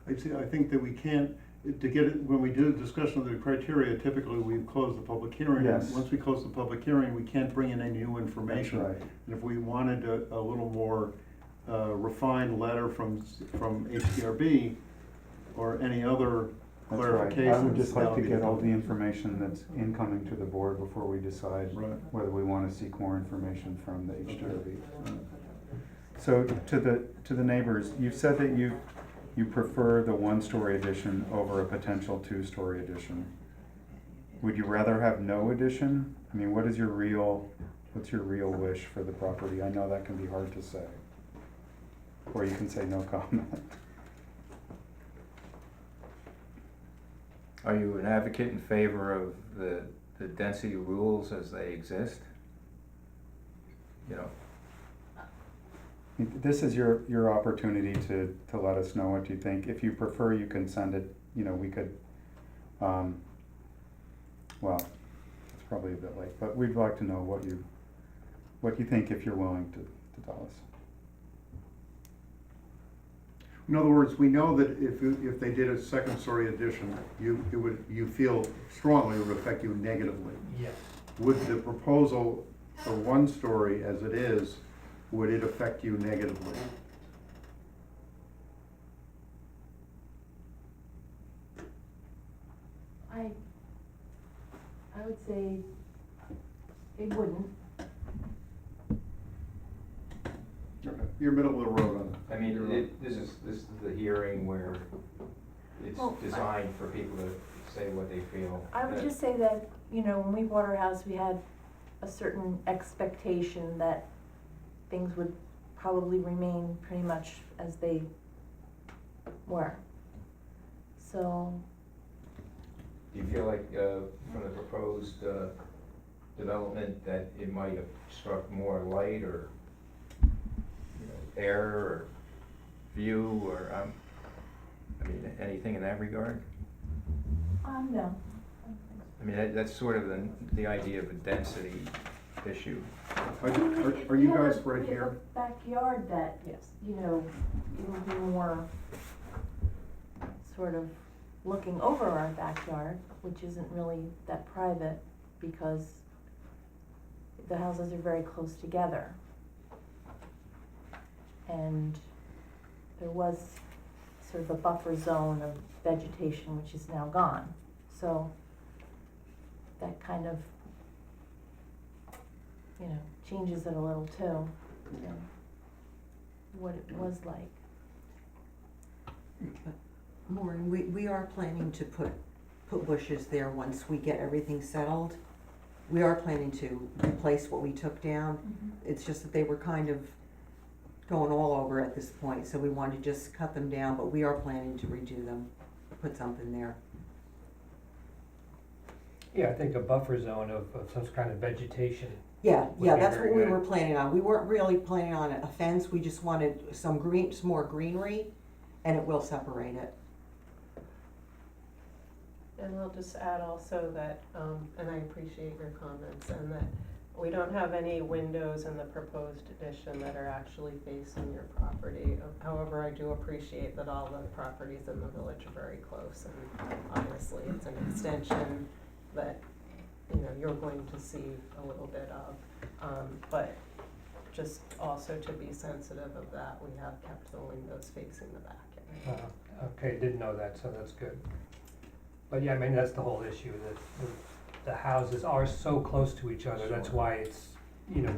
I think that we can't, to get it, when we do a discussion of the criteria, typically we close the public hearing. Yes. Once we close the public hearing, we can't bring in any new That's information. right. And if we wanted a little more refined letter from HDRB or any other That's right. clarifications. I would just that like to would be get all the helpful. information that's incoming to the board before we decide Right. whether we wanna seek more information from the HDRB. So to the neighbors, you've said that you prefer the one-story addition over a potential two-story addition. Would you rather have no addition? I mean, what's your real wish for the property? I know that can be hard to say. Or you can say no comment. Are you an advocate in favor of the density rules as they exist? You know, This is your opportunity to let us know what you think. If you prefer, you can send it, you know, we could, well, it's probably a bit late, but we'd like to know what you think if you're willing to tell us. In other words, we know that if they did a second story addition, you feel strongly it would affect you negatively. Yes. would the proposal for one story as it is, would it affect you negatively? I would say it wouldn't. You're middle of the road on that. I mean, this is the hearing where it's Well, designed for people to say what they feel. I would that- just say that, you know, when we bought our house, we had a certain expectation that things would probably remain pretty much as they were. So, Do you feel like, from the proposed, development, that it might obstruct more light or, you know, air or view or, I mean, anything in that regard? no. I mean, that's sort of the idea of a density issue. Are you We have guys a- right we have here? a backyard that, Yes. you know, it would be more sort of looking over our backyard, which isn't really that private because the houses are very close together. And there was sort of a buffer zone of vegetation which is now gone. So that kind of, you know, changes it a little too, than what it was like. Maureen, we are planning to put bushes there once we get everything settled. We are planning to replace what we took down. It's just that they were kind of going all over at this point, so we wanted to just cut them down, but we are planning to redo them, put something there. Yeah, I think a buffer zone of some kind of vegetation. Yeah, Would yeah, be that's very what we good. were planning on. We weren't really planning on a fence, we just wanted some more greenery, and it will separate it. And I'll just add also that, and I appreciate your comments, and that we don't have any windows in the proposed addition that are actually facing your property. However, I do appreciate that all the properties in the village are very close, and obviously it's an extension that, you know, you're going to see a little bit of. But just also to be sensitive of that, we have kept the windows facing the back. Okay, didn't know that, so that's good. But yeah, I mean, that's the whole issue, that the houses are so close to each other, that's why it's, you know,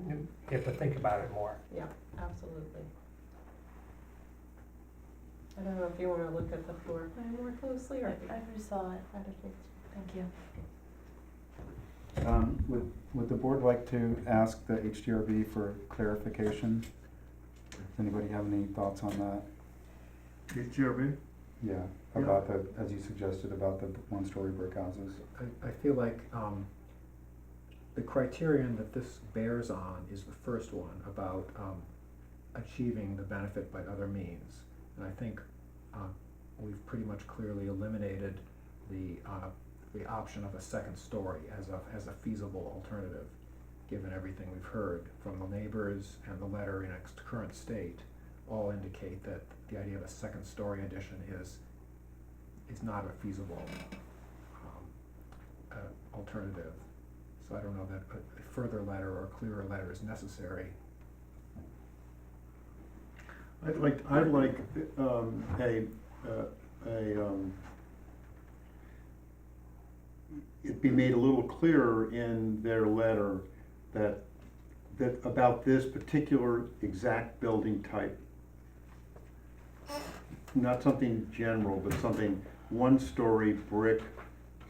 you have to think about it more. Yeah, absolutely. I don't know if you wanna look at the floor plan more closely, or I already saw it, I think thank you. Would the board like to ask the HDRB for clarification? Does anybody have any thoughts on that? HDRB? Yeah, about the, as you suggested, about the one-story brick houses. I feel like, the criterion that this bears on is the first one about, achieving the benefit by other means. And I think, we've pretty much clearly eliminated the option of a second story as a feasible alternative, given everything we've heard from the neighbors and the letter in its current state, all indicate that the idea of a second story addition is not a feasible, alternative. So I don't know that a further letter or a clearer letter is necessary. I'd like it be made a little clearer in their letter that about this particular exact building type. Not something general, but something one-story brick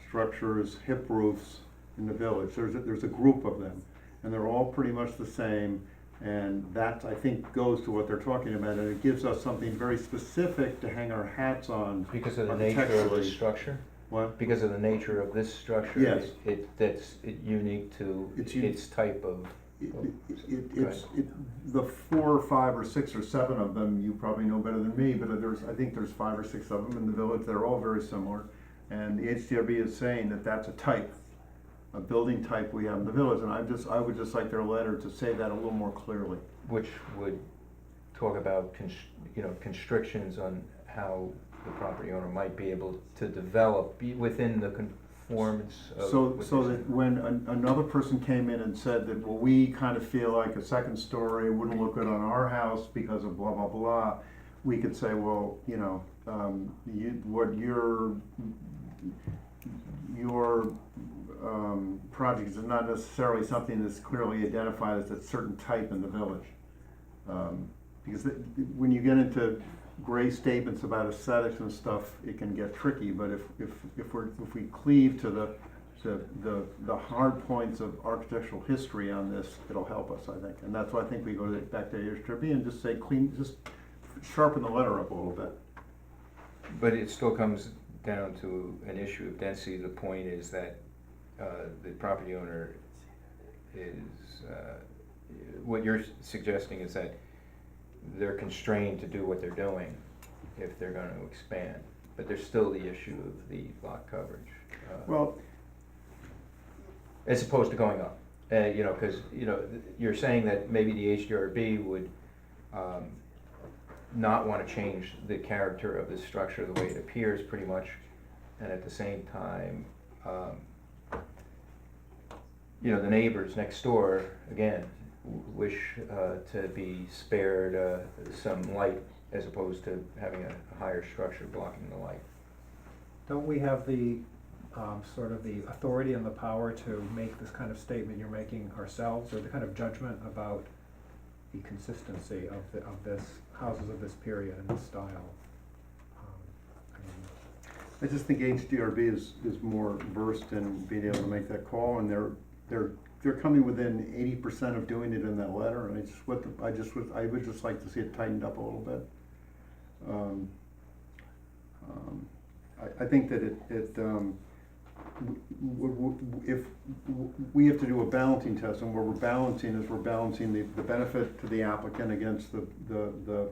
structures, hip roofs in the village. There's a group of them, and they're all pretty much the same. And that, I think, goes to what they're talking about, and it gives us something very specific to hang our hats on. Because of the nature of this Architecturally. structure? What? Because of the nature of this structure? Yes. That's unique to It's its type of, The 4 or 5 or 6 or 7 of them, you probably know better than me, but I think there's 5 or 6 of them in the village that are all very similar. And the HDRB is saying that that's a type, a building type we have in the village, and I would just like their letter to say that a little more clearly. which would talk about constrictions on how the property owner might be able to develop within the conformance of So, what so they're that saying? when another person came in and said that, well, we kind of feel like a second story wouldn't look good on our house because of blah, blah, blah, we could say, well, you know, what your project is not necessarily something that's clearly identified as a certain type in the village. Because when you get into gray statements about aesthetics and stuff, it can get tricky, but if we cleave to the hard points of architectural history on this, it'll help us, I think. And that's why I think we go back to ASHRB and just say just sharpen the letter up a little bit. But it still comes down to an issue of density. The point is that the property owner is, what you're suggesting is that they're constrained to do what they're doing if they're gonna expand. But there's still the issue of the lot coverage. Well, As opposed to going up. You know, cause, you know, you're saying that maybe the HDRB would not wanna change the character of the structure the way it appears pretty much, and at the same time, you know, the neighbors next door, again, wish to be spared some light as opposed to having a higher structure blocking the light. Don't we have the, sort of the authority and the power to make this kind of statement you're making ourselves, or the kind of judgment about the consistency of this, houses of this period and this style? I mean, I just think HDRB is more versed in being able to make that call, and they're coming within 80% of doing it in that letter, and I would just like to see it tightened up a little bit. I think that if we have to do a balancing test, and what we're balancing the benefit to the applicant against the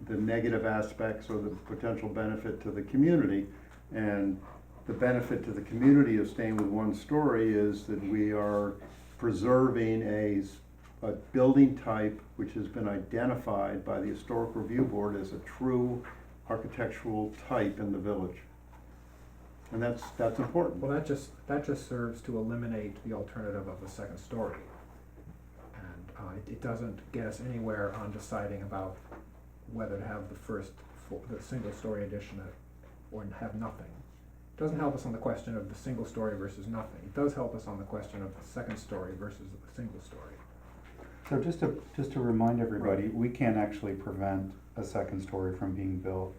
negative aspects or the potential benefit to the community. And the benefit to the community of staying with one story is that we are preserving a building type which has been identified by the Historic Review Board as a true architectural type in the village. And that's important. Well, that just serves to eliminate the alternative of a second story. And it doesn't get us anywhere on deciding about whether to have the single story addition or have nothing. It doesn't help us on the question of the single story versus nothing. It does help us on the question of the second story versus the single story. So just to remind everybody, we can't actually prevent a second story from being built,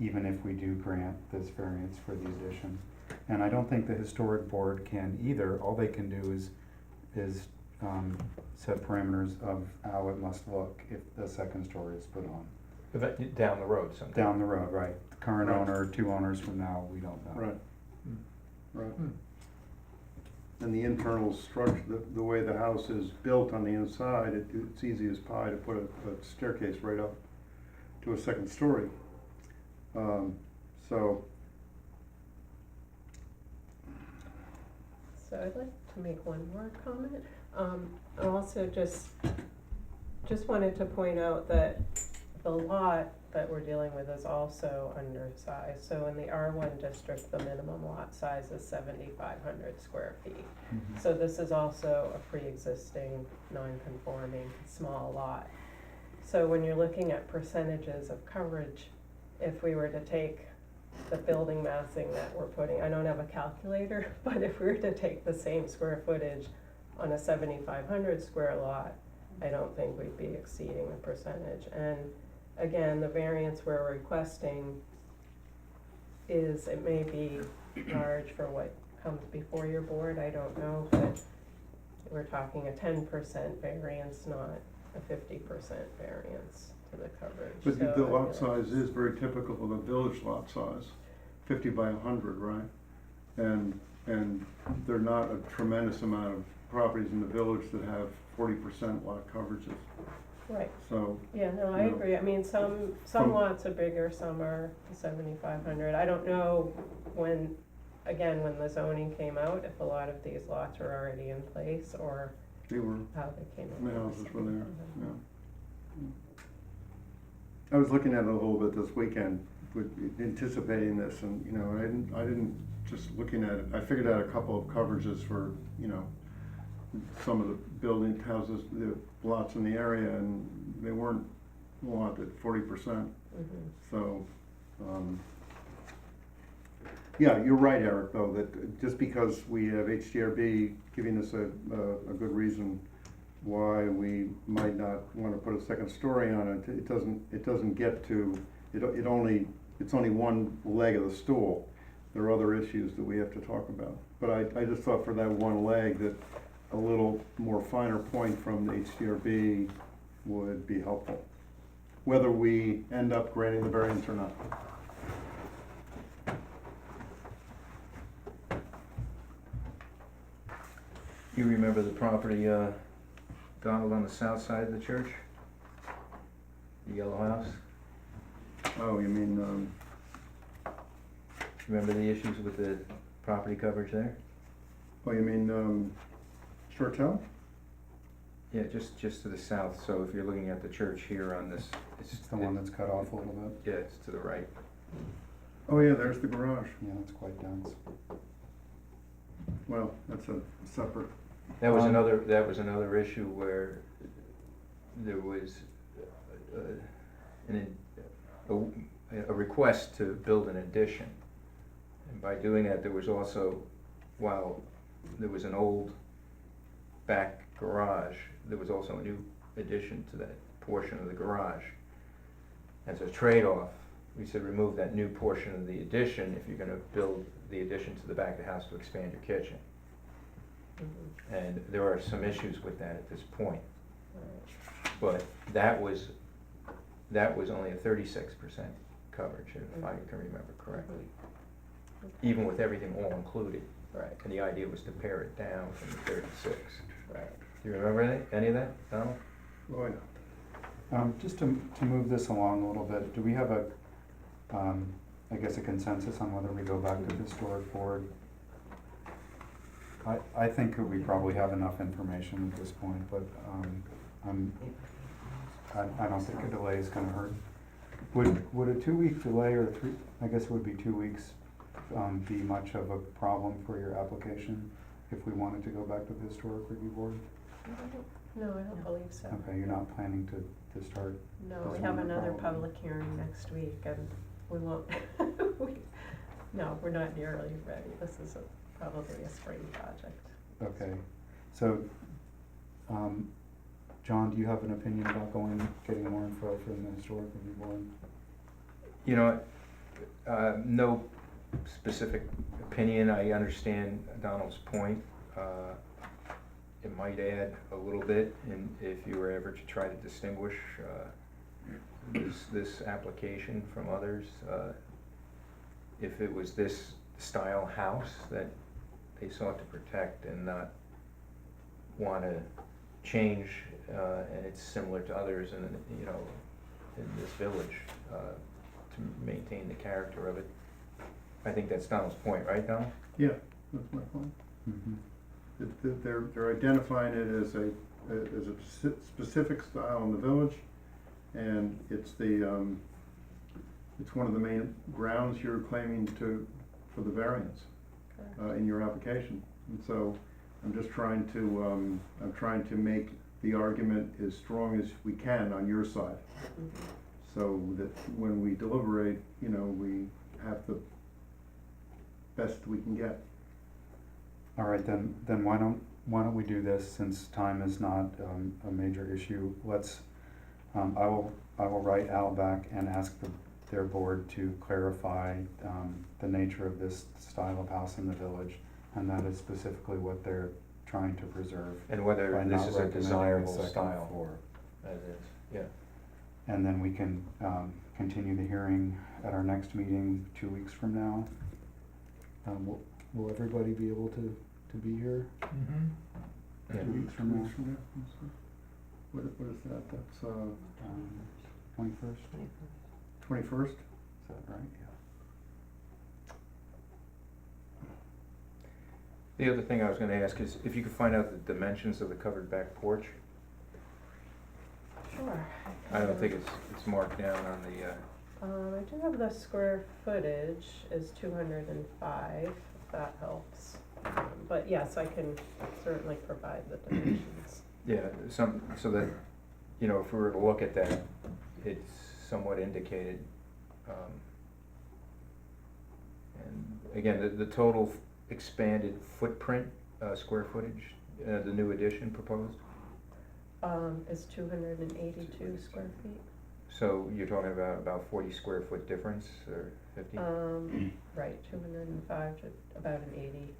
even if we do grant this variance for the addition. And I don't think the historic board can either. All they can do is set parameters of how it must look if the second story is put on. But that, down the road sometime. Down the road, right. The current Right. owner, 2 owners from now, we don't know. Right. Right. Hmm. And the internal structure, the way the house is built on the inside, it's easy as pie to put a staircase right up to a second story. So, So I'd like to make one more comment. I also just wanted to point out that the lot that we're dealing with is also undersized. So in the R1 district, the minimum lot size is 7,500 square feet. So this is also a pre-existing, non-conforming, small lot. So when you're looking at percentages of coverage, if we were to take the building massing that we're putting, I don't have a calculator, but if we were to take the same square footage on a 7,500 square lot, I don't think we'd be exceeding the percentage. And again, the variance we're requesting is, it may be large for what comes before your board, I don't know, but we're talking a 10% variance, not a 50% variance to the coverage. but So the I lot feel like- size is very typical of a village lot size, 50 by 100, right? And there are not a tremendous amount of properties in the village that have 40% lot coverages, Right, so. yeah, no, I you know, agree, I mean, some from- lots are bigger, some are 7,500, I don't know when, again, when the zoning came out, if a lot of these lots were already in place, or They were, how they came in. the houses were there, yeah. I was looking at it a little bit this weekend, anticipating this, and, you know, I didn't, just looking at it, I figured out a couple of coverages for, you know, some of the building houses, the lots in the area, and they weren't a lot at 40%, so, yeah, you're right, Eric, though, that just because we have HDRB giving us a good reason why we might not wanna put a second story on it, it doesn't get to, it's only one leg of the stool. There are other issues that we have to talk about. But I just thought for that one leg that a little more finer point from the HDRB would be helpful, whether we end up granting the variance or not. You remember the property, Donald, on the south side of the church? The yellow house? Oh, you mean, Remember the issues with the property coverage there? Shortell? Yeah, just to the south, so if you're looking at the church here on this, It's the one that's cut off a little bit. Yeah, it's to the right. Oh, yeah, there's the garage. Yeah, it's quite dense. Well, that's a separate, That was another issue where there was a request to build an addition. And by doing that, there was also, while there was an old back garage, there was also a new addition to that portion of the garage. As a trade-off, we said remove that new portion of the addition if you're gonna build the addition to the back of the house to expand your kitchen. And there are some issues with that at this point. But that was only a 36% coverage, if I can remember correctly. Even with everything all included. Right. And the idea was to pare it down from the 36. Right. Do you remember any of that, Donald? oh, yeah. Just to move this along a little bit, do we have I guess a consensus on whether we go back to the historic board? I think we probably have enough information at this point, but, I don't think a delay is gonna hurt. Would a 2-week delay or I guess it would be 2 weeks, be much of a problem for your application if we wanted to go back to the historic review board? No, I don't believe so. Okay, you're not planning to start? No, This we have one another probably. public hearing next week and we won't, no, we're not nearly ready. This is probably a spring project. Okay, so, John, do you have an opinion about getting more info from the historic review board? You know, no specific opinion. I understand Donald's point. It might add a little bit if you were ever to try to distinguish this application from others. If it was this style house that they sought to protect and not want to change, and it's similar to others in this village, to maintain the character of it. I think that's Donald's point, right, Donald? Yeah, that's my point. Mhm. They're identifying it as a specific style in the village, and it's one of the main grounds you're claiming for the variance in your application. And so I'm just trying to make the argument as strong as we can on your side, so that when we deliberate, we have the best we can get. All right, then why don't we do this, since time is not a major issue? I will write Al back and ask their board to clarify the nature of this style of house in the village, and that is specifically what they're trying to preserve. And whether by this not is a recommending desirable second style. floor. As is, yeah. And then we can continue the hearing at our next meeting 2 weeks from now. Will everybody be able to be here Yeah. 2 weeks from now? What is that? That's 21st, 21st? is that right? Yeah. The other thing I was gonna ask is if you could find out the dimensions of the covered back porch. Sure. I don't think it's marked down on I do have the square footage is 205, if that helps. But yes, I can certainly provide the dimensions. Yeah, so that, you know, if we were to look at that, it's somewhat indicated. And again, the total expanded footprint, square footage, the new addition proposed, Is 282 square feet. so you're talking about 40 square foot difference, or 50? Right, 205 to about an 80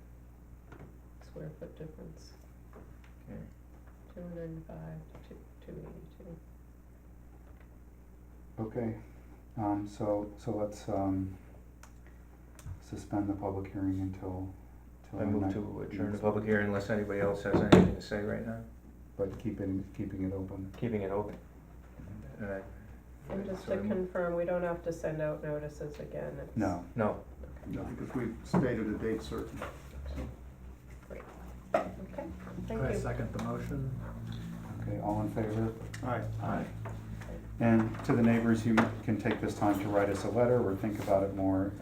square foot difference. Okay. 205 to 282. Okay, so let's, suspend the public hearing until I our move next- to adjourn the public hearing unless anybody else has anything to say right now, But keeping it open. keeping it open. And just So to confirm, we don't have to send out notices again. It's- No, No, No, because we've stated a date certain. Okay, thank Can I you. second the motion? okay, all in favor? Aye. Aye. And to the neighbors, you can take this time to write us a letter or think about it more.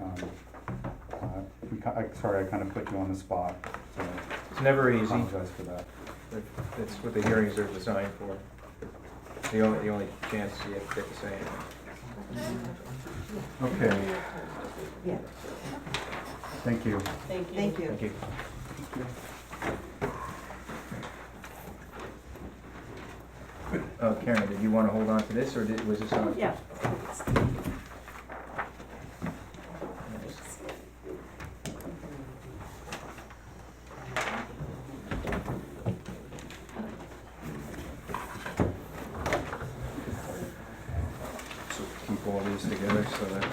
Sorry, I kind of put you on the spot, so it's never I easy. apologize for that. That's what the hearings are designed for. The only chance you get to say anything. Okay, Yeah, thank you. Thank you. thank you. Thank you. Karen, did you want to hold on to this, or was this on? Yeah. So keep all these together so that.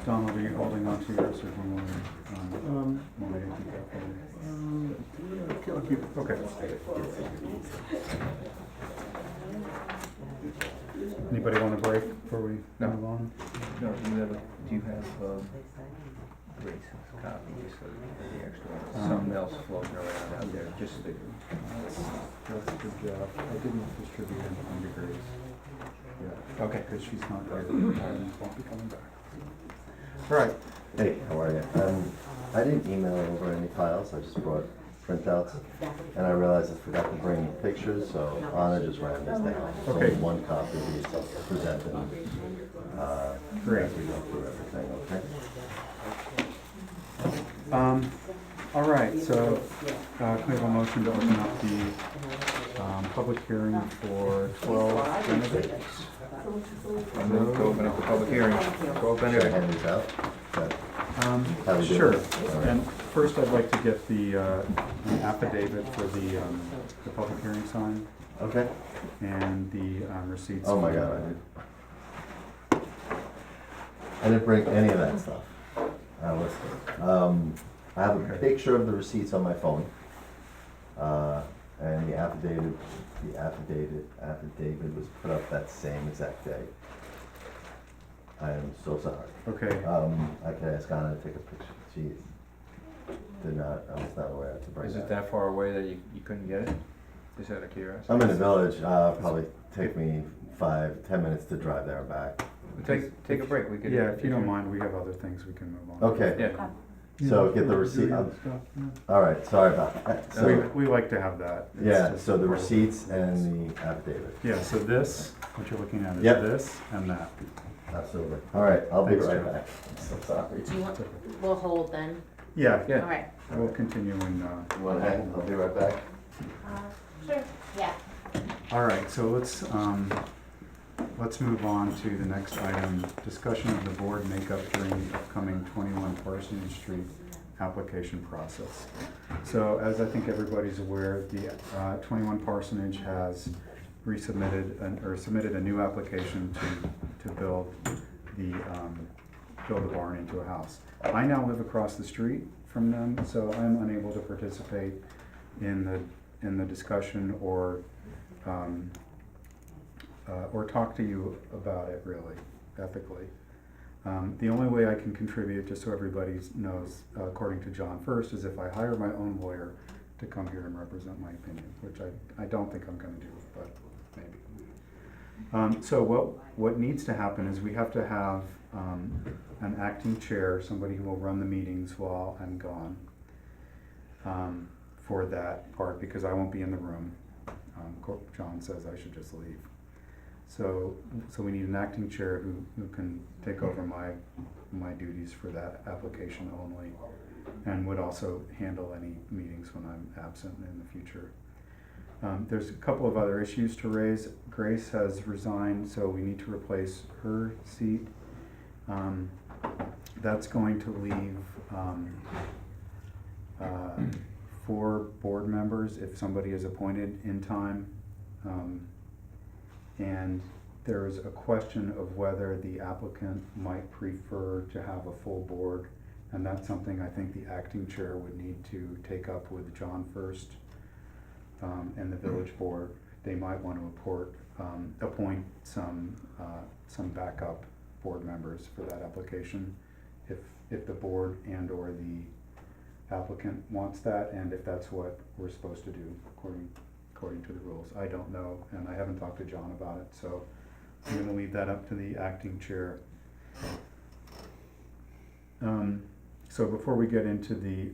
Donald, are you holding on to yours or do you want to, want me to keep that for you? I'll keep it. Okay. Anybody want a break before we No. move on? No, do you have, Grace's copy, just so the extra one, something else floating around out there, just the. That's a good job. I didn't distribute anything to Grace. Yeah. Okay. Because she's not here. Won't be coming back. All right. Hey, how are you? I didn't email over any files, I just brought printouts, and I realized I forgot to bring pictures, so Anna just ran this down. So Okay. one copy of these presented, Great. as we go through everything, okay? All right, so, can we have a motion to open up the, public hearing for 12 Benedict? I move to open up the public hearing. Go, Should I Benedict. hand these out? How we do Sure, it? All right. and first I'd like to get the, an affidavit for the public hearing sign Okay. and the, receipts. Oh my for- God, I didn't bring any of that stuff. Let's go. I have a picture of the receipts on my phone. And the affidavit was put up that same exact day. I am so sorry. Okay, I can ask Anna to take a picture. Jeez. I was not aware to bring Is it that. that far away that you couldn't get it? Just out of curiosity? I'm in the village, probably take me 5-10 minutes to drive there and back. Take a break, we could. yeah, if you don't mind, we have other things we can move on. Okay, Yeah, so get the receipt, all right, sorry about that. We, So, we like to have that. It's yeah, just so the part of receipts process. and the affidavit, Yeah, so this, what you're looking at is Yep. this and that. absolutely. All right, I'll be Thanks, right Joe. back. So sorry. Do you want, we'll hold then. Yeah, Yeah. All right. we'll continue in, You want to hang? I'll be right back. Sure. Yeah. all right, so let's move on to the next item, discussion of the board makeup during the upcoming 21 Parsonage Street application process. So as I think everybody's aware, the 21 Parsonage has submitted a new application to build the barn into a house. I now live across the street from them, so I'm unable to participate in the discussion or or talk to you about it really, ethically. The only way I can contribute, just so everybody knows, according to John first, is if I hire my own lawyer to come here and represent my opinion, which I don't think I'm gonna do, but maybe. So what needs to happen is we have to have an acting chair, somebody who will run the meetings while I'm gone, for that part, because I won't be in the room. John says I should just leave. So we need an acting chair who can take over my duties for that application only, and would also handle any meetings when I'm absent in the future. There's a couple of other issues to raise. Grace has resigned, so we need to replace her seat. That's going to leave 4 board members if somebody is appointed in time. And there is a question of whether the applicant might prefer to have a full board, and that's something I think the acting chair would need to take up with John first, and the village board. They might want to appoint some backup board members for that application, if the board and or the applicant wants that, and if that's what we're supposed to do according to the rules. I don't know, and I haven't talked to John about it, so I'm gonna leave that up to the acting chair. So before we get into the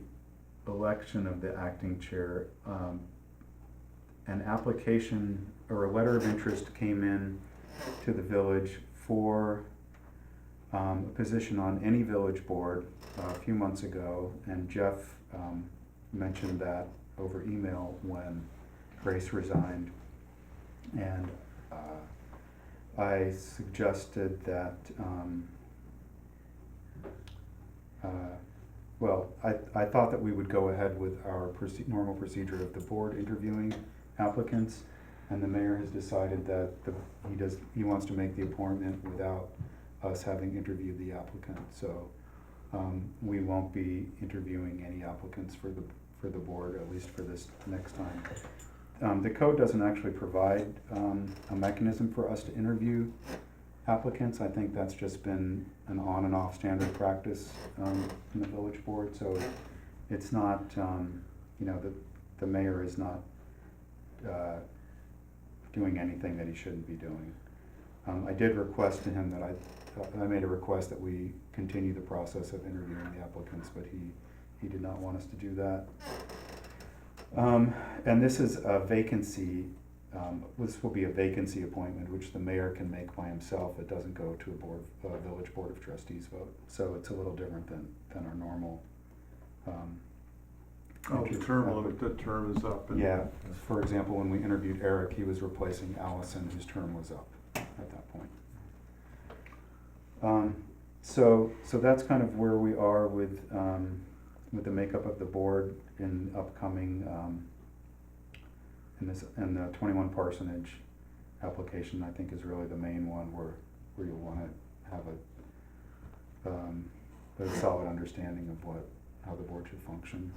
election of the acting chair, an application or a letter of interest came in to the village for a position on any village board a few months ago, and Jeff mentioned that over email when Grace resigned, and I suggested that, I thought that we would go ahead with our normal procedure of the board interviewing applicants, and the mayor has decided that he wants to make the appointment without us having interviewed the applicant, so we won't be interviewing any applicants for the board, at least for this next time. The code doesn't actually provide a mechanism for us to interview applicants. I think that's just been an on and off standard practice in the village board, so it's not, the mayor is not doing anything that he shouldn't be doing. I did request to him that I made a request that we continue the process of interviewing the applicants, but he did not want us to do that. And this is a vacancy, this will be a vacancy appointment, which the mayor can make by himself. It doesn't go to a village board of trustees vote, so it's a little different than our normal. The term is up. Yeah, for example, when we interviewed Eric, he was replacing Allison, whose term was up at that point. So that's kind of where we are with the makeup of the board in upcoming, in the 21 parsonage application, I think is really the main one where you'll wanna have a solid understanding of how the board should function.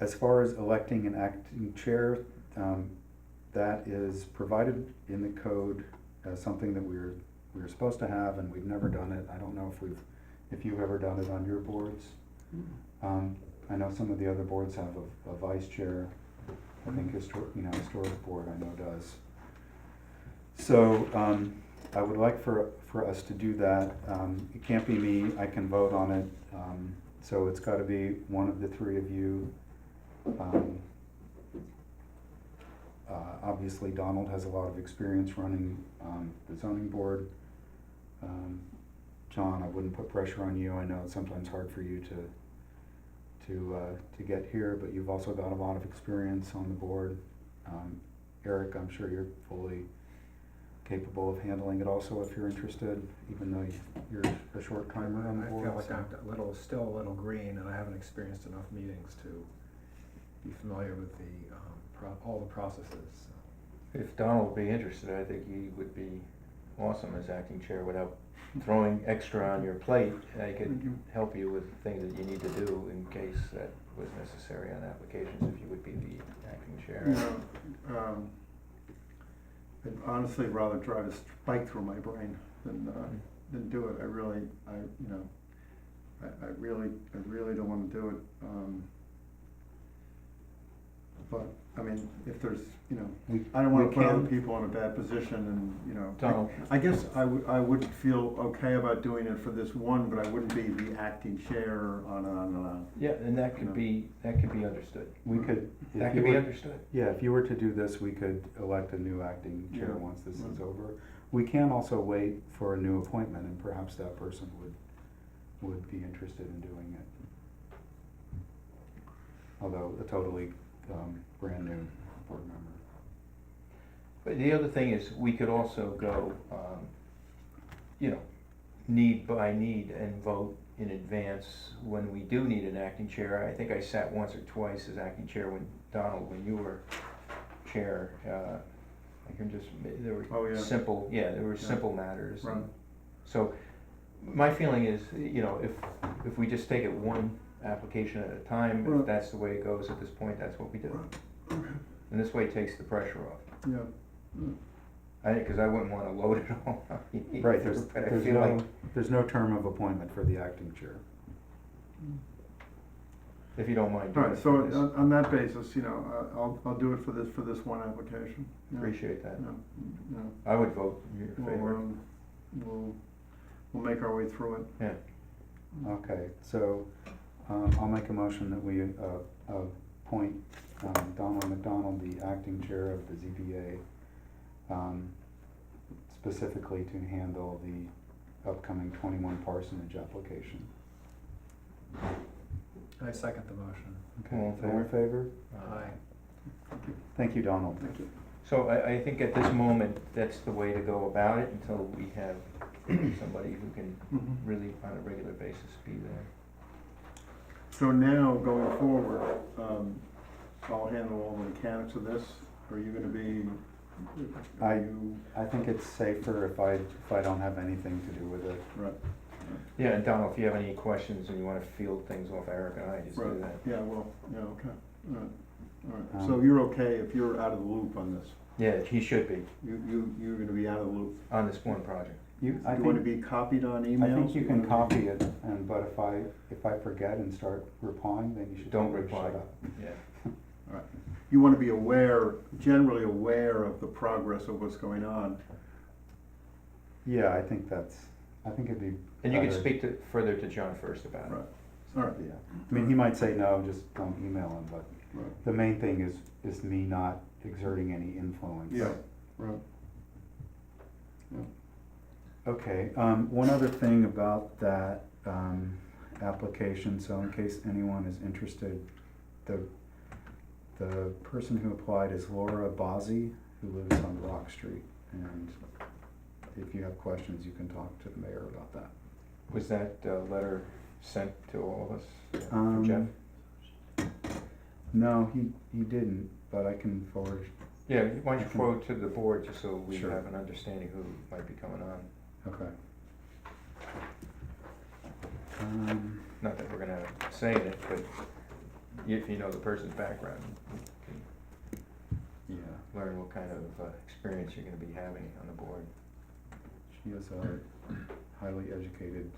As far as electing an acting chair, that is provided in the code as something that we're supposed to have, and we've never done it. I don't know if you've ever done it on your boards. I know some of the other boards have a vice chair. I think historic board I know does. So I would like for us to do that. It can't be me. I can vote on it. So it's got to be one of the 3 of you. Obviously, Donald has a lot of experience running the zoning board. John, I wouldn't put pressure on you. I know it's sometimes hard for you to get here, but you've also got a lot of experience on the board. Eric, I'm sure you're fully capable of handling it also if you're interested, even though you're a short timer on the board. I feel like I'm still a little green, and I haven't experienced enough meetings to be familiar with all the processes. If Donald would be interested, I think he would be awesome as acting chair without throwing extra on your plate. I could help you with things that you need to do in case that was necessary on applications, if you would be the acting chair. I'd honestly rather drive a bike through my brain than do it. I really, you know, I really don't wanna do it. But, I mean, if there's, you know, I don't wanna we put other can- people in a bad position and, you know. Donald. I guess I would feel okay about doing it for this one, but I wouldn't be the acting chair on and on and on. Yeah, and that could be understood. We could, That if could you be were, understood. yeah, if you were to do this, we could elect a new acting chair Yeah. once this is Right. over. We can also wait for a new appointment, and perhaps that person would be interested in doing it. Although a totally, brand new board member. But the other thing is, we could also go, you know, need by need and vote in advance when we do need an acting chair. I think I sat once or twice as acting chair when, Donald, when you were chair. I can just, there Oh, were yeah. simple, there were Yeah. simple matters. Right. So, my feeling is, you know, if we just take it one application at a time, Right. if that's the way it goes at this point, that's what we do. Okay. And this way it takes the pressure off. Yeah. Cause I wouldn't wanna load it all on you Right, either, there's, but I there's feel like there's no term of appointment for the acting chair. if you don't mind All doing right, it so for this, on that basis, you know, I'll do it for this one application. Yeah. appreciate that. Yeah, yeah. I would vote in your We'll, favor. we'll make our way through it. Yeah, Okay, so, I'll make a motion that we, appoint, Donald McDonald, the acting chair of the ZBA, specifically to handle the upcoming 21 parsonage application. I second the motion. Okay, All in all in favor? Aye. Thank you, Donald. Thank you. so I think at this moment, that's the way to go about it until we have somebody who can Mhm. really on a regular basis be there. So now, going forward, I'll handle all the mechanics of this. Are you gonna be, are you, I think it's safer if I don't have anything to do with it. right, Yeah, and Donald, if you have any questions and you wanna field things off Eric and I, just do right, that. yeah, well, yeah, okay, all right, all right. So Um, you're okay if you're out of the loop on this? Yeah, he should be You're gonna be out of the loop? on this one project. I You wanna think, be copied on I emails? think you can copy it, but if I forget and start replying, then you should Don't tell me to reply. shut up. Yeah. You wanna be generally aware of the progress of what's going on. Yeah, I think it'd be. And you can better. speak further to John first about it. Right. All right, Yeah, I mean, he might say no, just don't email him, but right, the main thing is me not exerting any influence. yeah, right. Okay, one other thing about that, application, so in case anyone is interested, the person who applied is Laura Bozzi, who lives on Rock Street, and if you have questions, you can talk to the mayor about that. Was that letter sent to all of us, to Um, Jeff? No, he didn't, but I can forward, Yeah, why don't you I can- forward to the board, just so we Sure. have an understanding who might be coming on. okay. Not that we're gonna say it, but if you know the person's background, you can Yeah, learn what kind of experience you're gonna be having on the board. she is a highly educated,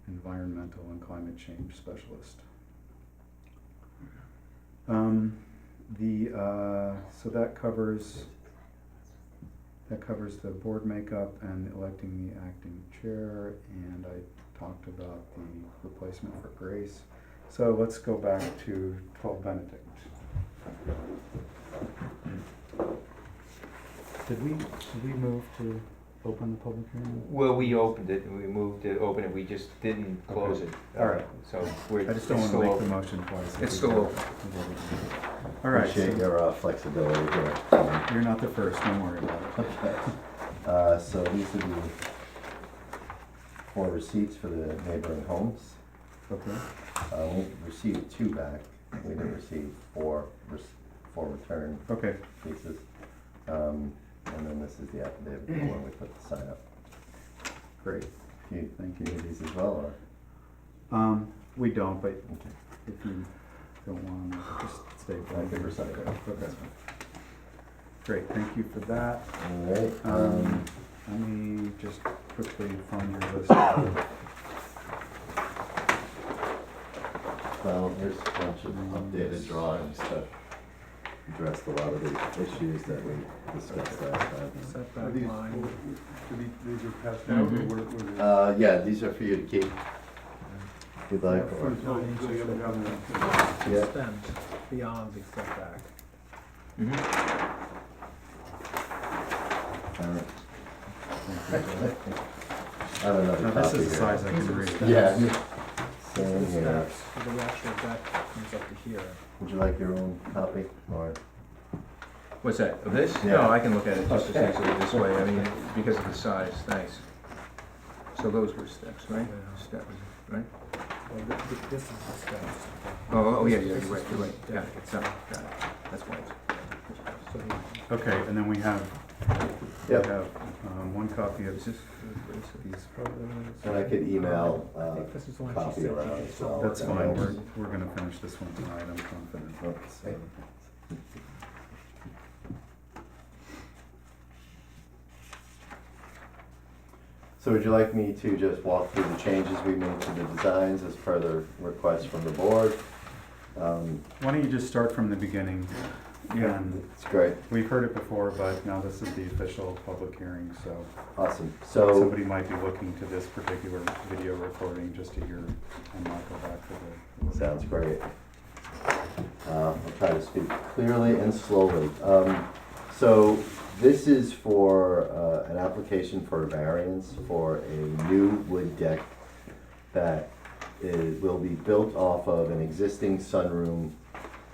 environmental and climate change specialist. So that covers the board makeup and electing the acting chair, and I talked about the replacement for Grace. So let's go back to 12 Benedict. Did we move to open the public hearing? Well, we opened it, and we moved it, open it, we just didn't close it. All right. So we're, I just don't it's wanna still make the open. motion twice. It's still open. All right, Appreciate so your flexibility here. you're not the first, don't worry about it. So these are the 4 receipts for the neighboring homes. Okay, We received 2 back. We didn't receive 4 return okay, pieces. And then this is the affidavit when we put the sign up. great. Do you Thank need you. these as well, or? We don't, but Okay. if you don't want them, just stay I think we're set. Okay. Great, thank you for that. All right, Let me just quickly find your list. well, there's a bunch of updated drawings that addressed a lot of the issues that we discussed last time. Are Setback these, line, these are passed out, or Mhm. what are they? Yeah, these are for you to keep, if you'd like, or, So you haven't done that. yeah. extend beyond the setback. Mhm. I have another Now, copy this is the here. size I These are can the read. steps. Yeah, These same are the here. steps, the actual deck comes up to here. Would you like your own copy, or? What's that, of this? Yeah. No, I can look at it just Okay. as easily this way, I mean, because of the size, thanks. So those were steps, right? Yeah. Steps, right? Well, this is the steps. Oh, yeah, This yeah, is you're right, the you're right, got deck it, itself. got it, that's why it's. So you- Okay, and then we have, Yep. one copy of Is this? these photos. And I could email, I think this is the one she copy said. around you as well. That's I fine, know. we're gonna finish this one tonight, I'm confident. Okay. So would you like me to just walk through the changes we made to the designs as per the request from the board? Why don't you just start from the beginning? And It's great, we've heard it before, but now this is the official public hearing, so awesome. So, somebody might be looking to this particular video recording just to hear and not go back to the. sounds great. I'll try to speak clearly and slowly. So this is for an application for a variance for a new wood deck that will be built off of an existing sunroom,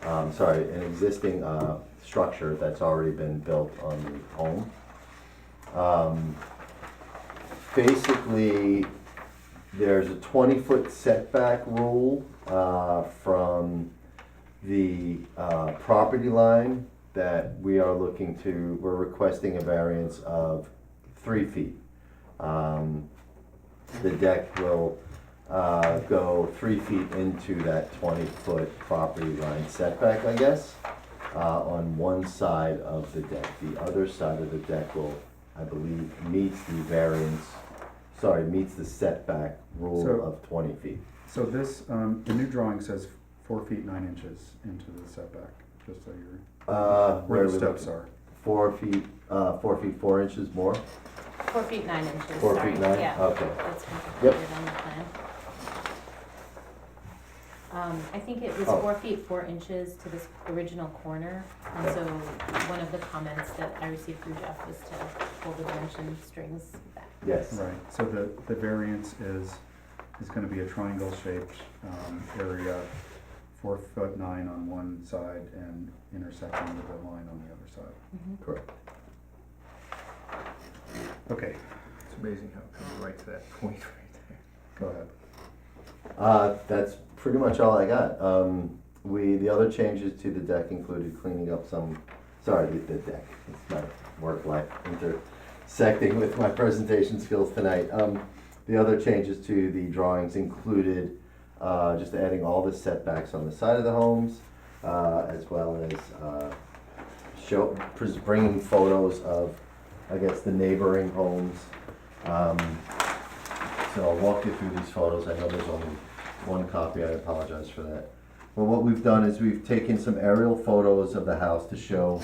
an existing structure that's already been built on the home. Basically, there's a 20-foot setback rule from the property line that we're requesting a variance of 3 feet. The deck will go 3 feet into that 20-foot property line setback, I guess, on one side of the deck. The other side of the deck will, I believe, meets the setback rule So- of 20 feet. So this, the new drawing says 4 feet 9 inches into the setback, just so you're, where the we steps looking? are. 4 feet, 4 feet 4 inches more? 4 feet 9 inches, 4 sorry, feet 9? yeah. Okay. That's Yep. included on the plan. I think it was Oh. 4 feet 4 inches to this original corner, and so one of the comments that I received through Jeff was to pull the dimension strings back. Yes. Right, so the variance is gonna be a triangle shaped, area, 4'9" on one side and intersecting with the line on the other side. Mhm. Correct. Okay, It's amazing how it comes right to that point right there. go ahead. That's pretty much all I got. The other changes to the deck included cleaning up the deck. It's my work life intersecting with my presentation skills tonight. The other changes to the drawings included just adding all the setbacks on the side of the homes, as well as bringing photos of, I guess, the neighboring homes. So I'll walk you through these photos. I know there's only one copy, I apologize for that. Well, what we've done is we've taken some aerial photos of the house to show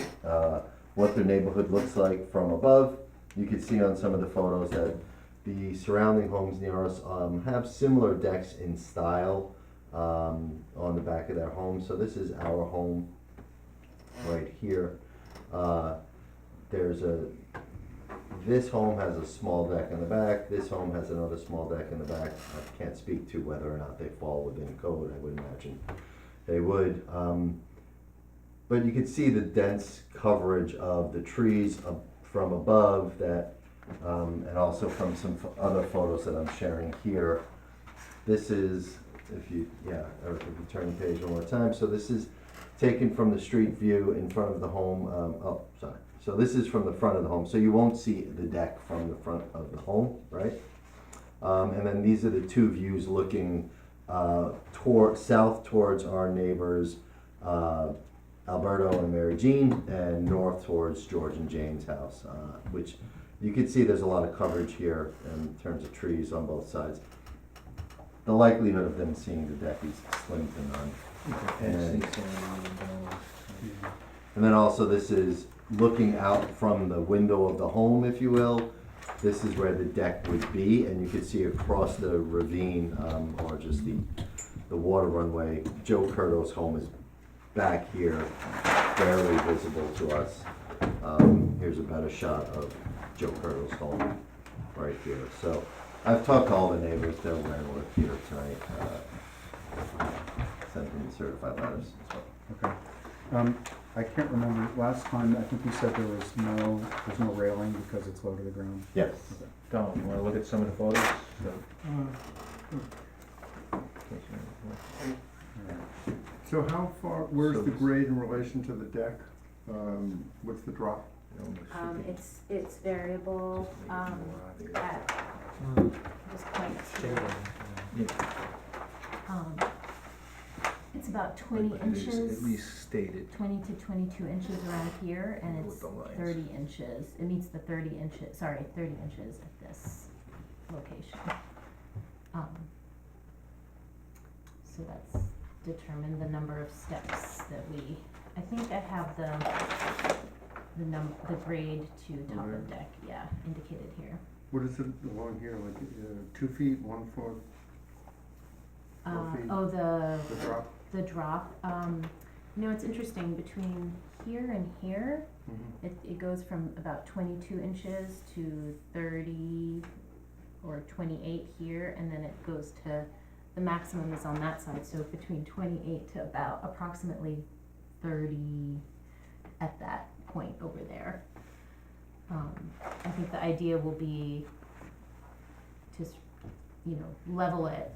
what the neighborhood looks like from above. You can see on some of the photos that the surrounding homes near us have similar decks in style on the back of their homes. So this is our home right here. This home has a small deck in the back, this home has another small deck in the back. I can't speak to whether or not they fall within code, I would imagine they would. But you can see the dense coverage of the trees from above that, and also from some other photos that I'm sharing here. This is, if you turn the page one more time, so this is taken from the street view in front of the home, So this is from the front of the home, so you won't see the deck from the front of the home, right? And then these are the two views looking south towards our neighbors, Alberto and Mary Jean, and north towards George and Jane's house, which you can see there's a lot of coverage here in terms of trees on both sides. The likelihood of them seeing the deck is slim to none. And then also this is looking out from the window of the home, if you will. This is where the deck would be, and you can see across the ravine, or just the water runway. Joe Curto's home is back here, barely visible to us. Here's a better shot of Joe Curto's home right here. So I've talked to all the neighbors, they're aware we're here tonight. Sent them certified letters, so. Okay. I can't remember, last time, I think you said there's no railing because it's low to the ground. Yes. Don, you wanna look at some of the photos? So how far, where's So the this- grade in relation to the deck? What's the drop? It's variable, at this point here. It's about 20 inches. At least stated. 20 to 22 inches around here, and With it's the lines. 30 inches. It meets the 30 inches at this location. So that's determined the number of steps that I think I have the grade to top of deck, yeah, indicated here. What is it along here, like 2 feet, 1 foot, 4 feet? Oh, The drop? the drop, it's interesting, between here and here, Mhm. it goes from about 22 inches to 30 or 28 here, and then it goes to, the maximum is on that side, so between 28 to about approximately 30 at that point over there. I think the idea will be to, level it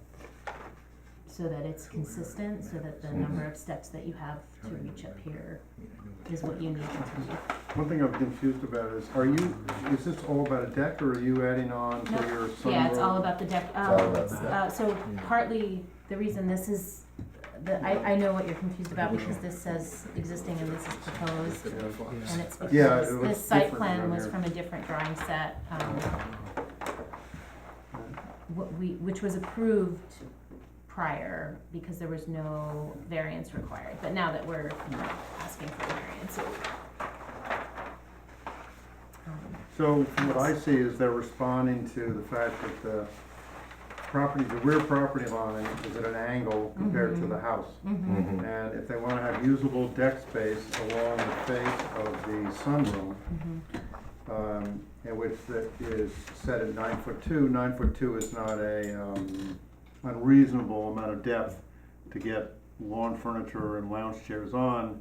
so that it's consistent, so that the number of steps that you have to reach up here is what you need it to be. One thing I'm confused about is this all about a deck, or are you adding on to No. your sunroom? Yeah, it's all about the deck. all about the deck. So partly, the reason this is, I know what you're confused about, because this says existing and this is proposed, and it's Yeah, it because looks this site different plan around was here. from a different drawing set, which was approved prior, because there was no variance required, but now that we're asking for the variance, So from what I see is they're responding to the fact that the rear property line is at an angle compared to the house. Mhm. And if they wanna have usable deck space along the face of the sunroom, in which that is set at 9'2", 9'2" is not a unreasonable amount of depth to get lawn furniture and lounge chairs on.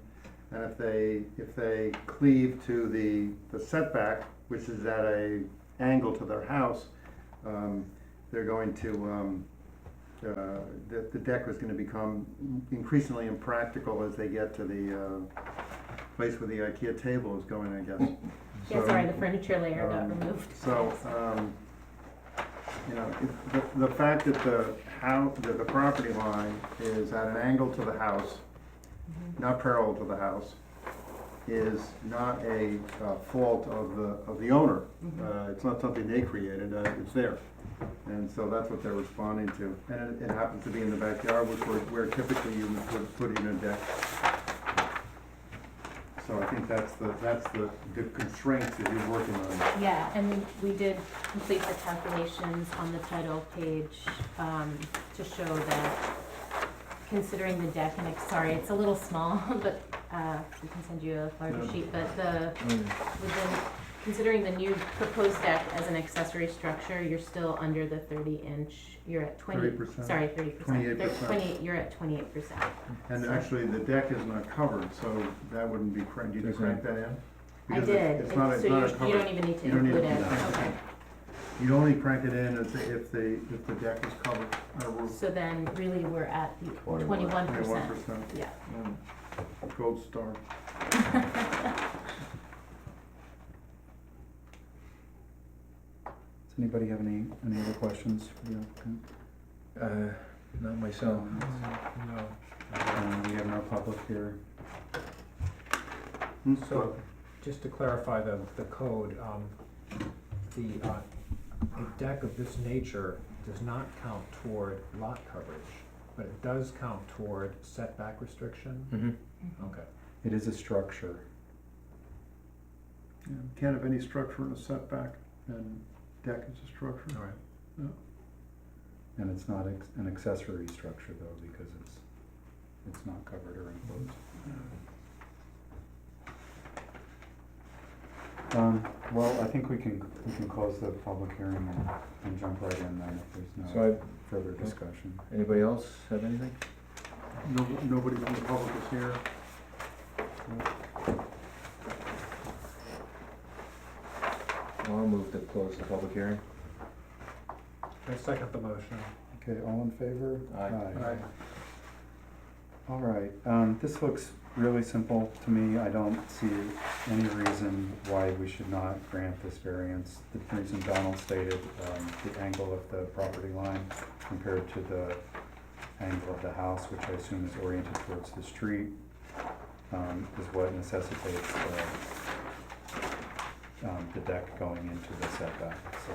And if they cleave to the setback, which is at a angle to their house, they're going to, the deck is gonna become increasingly impractical as they get to the place where the IKEA table is going, I guess. yeah, So, sorry, the furniture layer got removed. So, the fact that the property line is at an angle to the house, not parallel to the house, is not a fault of the owner. It's not something they created, it's there. And so that's what they're responding to. And it happens to be in the backyard, which where typically you would put in a deck. So I think that's the constraints that you're working on. Yeah, and we did complete the calculations on the title page, to show that considering the deck, and sorry, it's a little small, but, we can send you a larger No. sheet, but considering the new proposed deck as an accessory structure, you're still under the 30-inch, you're at 30%. Sorry, 30%. 28%. You're at 28%. And So- actually, the deck is not covered, so that wouldn't be cranked. Did you crank that in? I Because did, it's not a so you covered. don't even need to You don't need include to it, do that. okay. You'd only crank it in if the deck is covered on a roof. So then really we're at the 21%. 21%. Yeah. Gold star. Does anybody have any other questions for the applicant? Not myself. We have no public here. So, just to clarify the code, a deck of this nature does not count toward lot coverage, but it does count toward setback restriction? Mm-hmm. Okay. It is a structure. Yeah, can't have any structure in a setback, and deck is a structure. All right. And it's not an accessory structure though, because it's not covered or enclosed. Well, I think we can close the public hearing and jump right in then if there's So no I, further discussion. anybody else have anything? Nobody from the public is here. Well, I'll move to close the public hearing. I second the motion. Okay, all in favor? Aye. All right, this looks really simple to me. I don't see any reason why we should not grant this variance. The reason Donald stated, the angle of the property line compared to the angle of the house, which I assume is oriented towards the street, is what necessitates the deck going into the setback, so.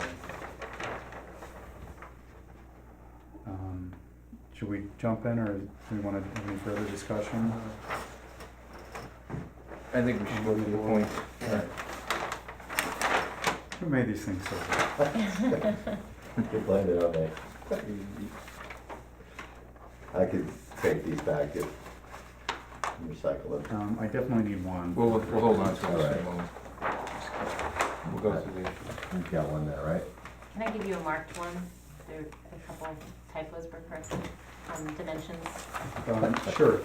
Should we jump in, or do we want to have any further discussion? I think we should go to the point. Who made these things so good? You blamed it on me. I could take these back and recycle them. I definitely need one. We'll hold on to it for a Alright. moment. We'll go through the, You've got one there, right? Can I give you a marked one? There are a couple typos were corrected on dimensions. Sure,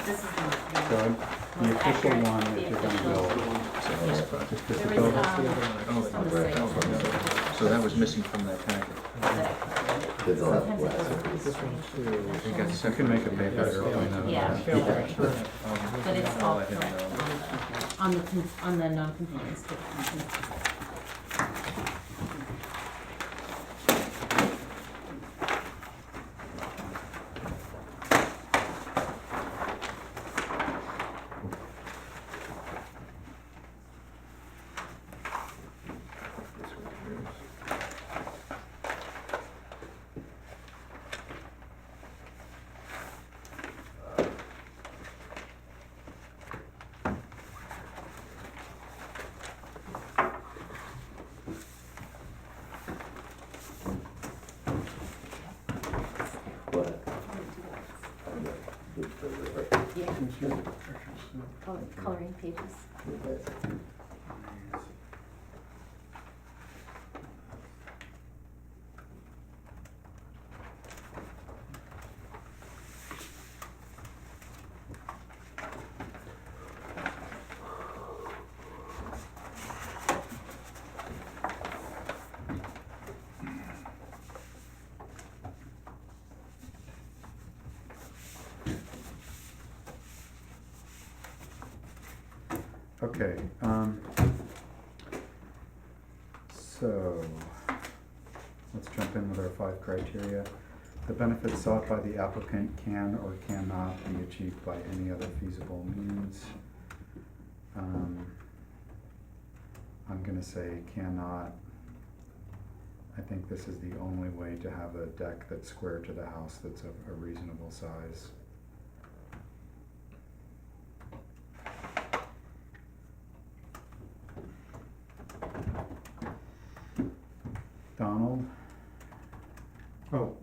This is not so the most official accurate, one that the you're gonna official. build. Just There the was, build. just on the right, site. so that was missing from that packet. Did the left Sometimes it west. goes with This the one screen. too. We got the You second can make a one. paper airplane out of Yeah. that. Yeah. But it's all I'll let him correct know. on the non-conformance too. This one here is- What? Yeah, coloring pages. Okay, so, let's jump in with our 5 criteria. The benefits sought by the applicant can or cannot be achieved by any other feasible means. I'm gonna say cannot. I think this is the only way to have a deck that's square to the house that's of a reasonable size. Donald, Oh,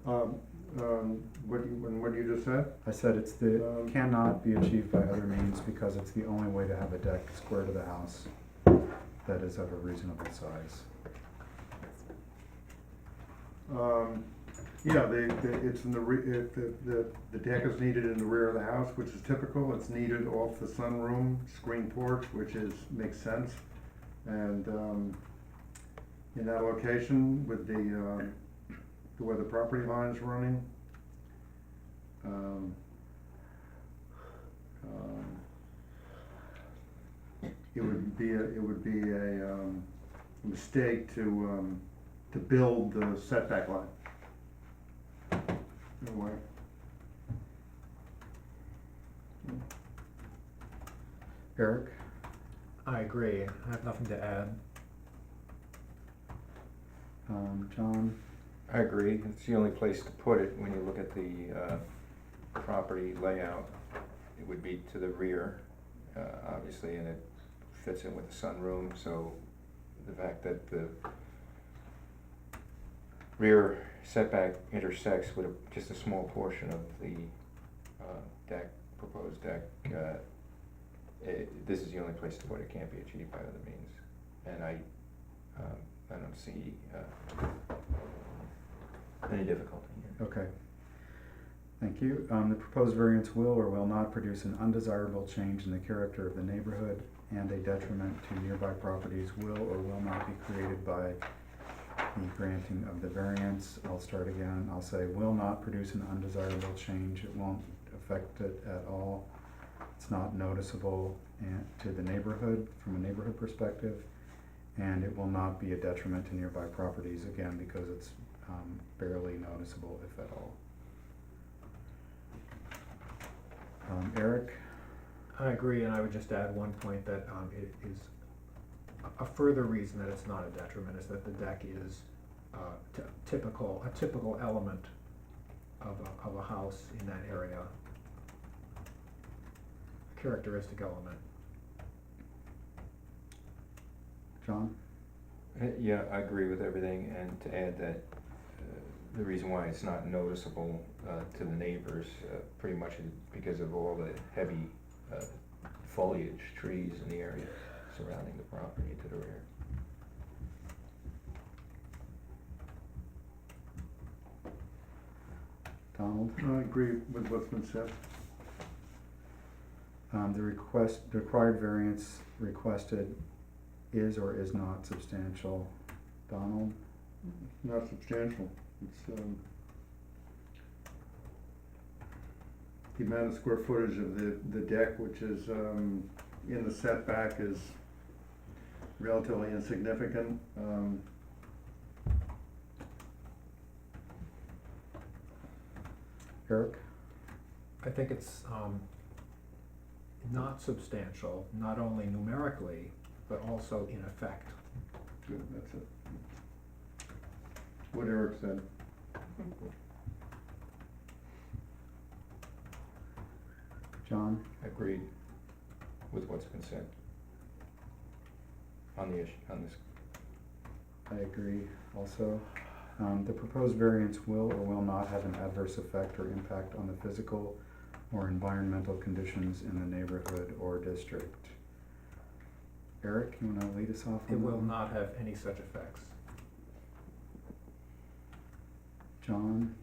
what you just said? I said it's the, cannot be achieved by other means because it's the only way to have a deck square to the house that is of a reasonable size. Yeah, it's in the deck is needed in the rear of the house, which is typical. It's needed off the sunroom, screen porch, makes sense. And, in that location with the way the property line is running, it would be a mistake to build the setback line. No way. Eric? I agree, I have nothing to add. John? I agree, it's the only place to put it when you look at the property layout. It would be to the rear, obviously, and it fits in with the sunroom, so the fact that the rear setback intersects with just a small portion of the deck, proposed deck, this is the only place to put it, can't be achieved by other means. And I don't see any difficulty here. Okay. Thank you. The proposed variance will or will not produce an undesirable change in the character of the neighborhood, and a detriment to nearby properties will or will not be created by the granting of the variance. I'll start again. I'll say will not produce an undesirable change. It won't affect it at all. It's not noticeable to the neighborhood from a neighborhood perspective, and it will not be a detriment to nearby properties, again, because it's barely noticeable, if at all. Eric? I agree, and I would just add one point that it is a further reason that it's not a detriment is that the deck is a typical element of a house in that area, a characteristic element. John? Yeah, I agree with everything, and to add that the reason why it's not noticeable to the neighbors pretty much is because of all the heavy foliage, trees in the area surrounding the property to the rear. Donald? I agree with what's been said. The required variance requested is or is not substantial. Donald? Not substantial. It's, the amount of square footage of the deck, which is, in the setback, is relatively insignificant. Eric? I think it's not substantial, not only numerically, but also in effect. Good, that's it. What Eric said. John? Agreed with what's been said on the issue, on this. I agree also. The proposed variance will or will not have an adverse effect or impact on the physical or environmental conditions in the neighborhood or district. Eric, you wanna lead us off on It will that? not have any such effects. John?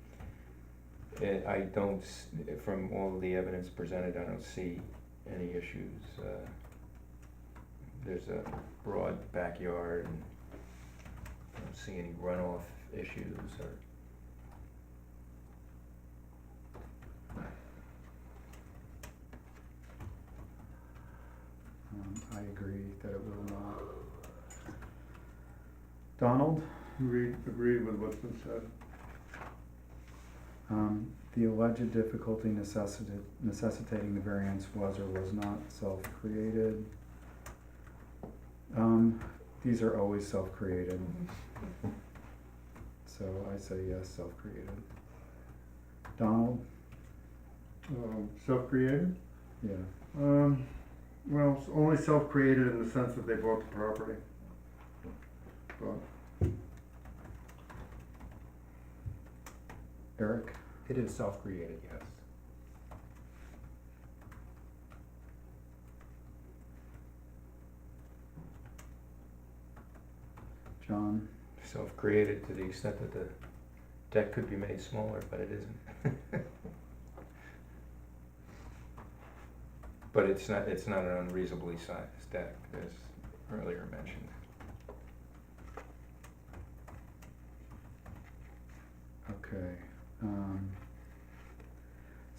I don't, from all of the evidence presented, I don't see any issues. There's a broad backyard and I don't see any runoff issues or. I agree that it will not. Donald? Agreed with what's been said. The alleged difficulty necessitating the variance was or was not self-created. These are always self-created, so I say yes, self-created. Donald? Self-created? Yeah. Well, it's only self-created in the sense that they bought the property. But Eric? It is self-created, yes. John? Self-created to the extent that the deck could be made smaller, but it isn't. But it's not an unreasonably sized deck, as earlier mentioned. Okay.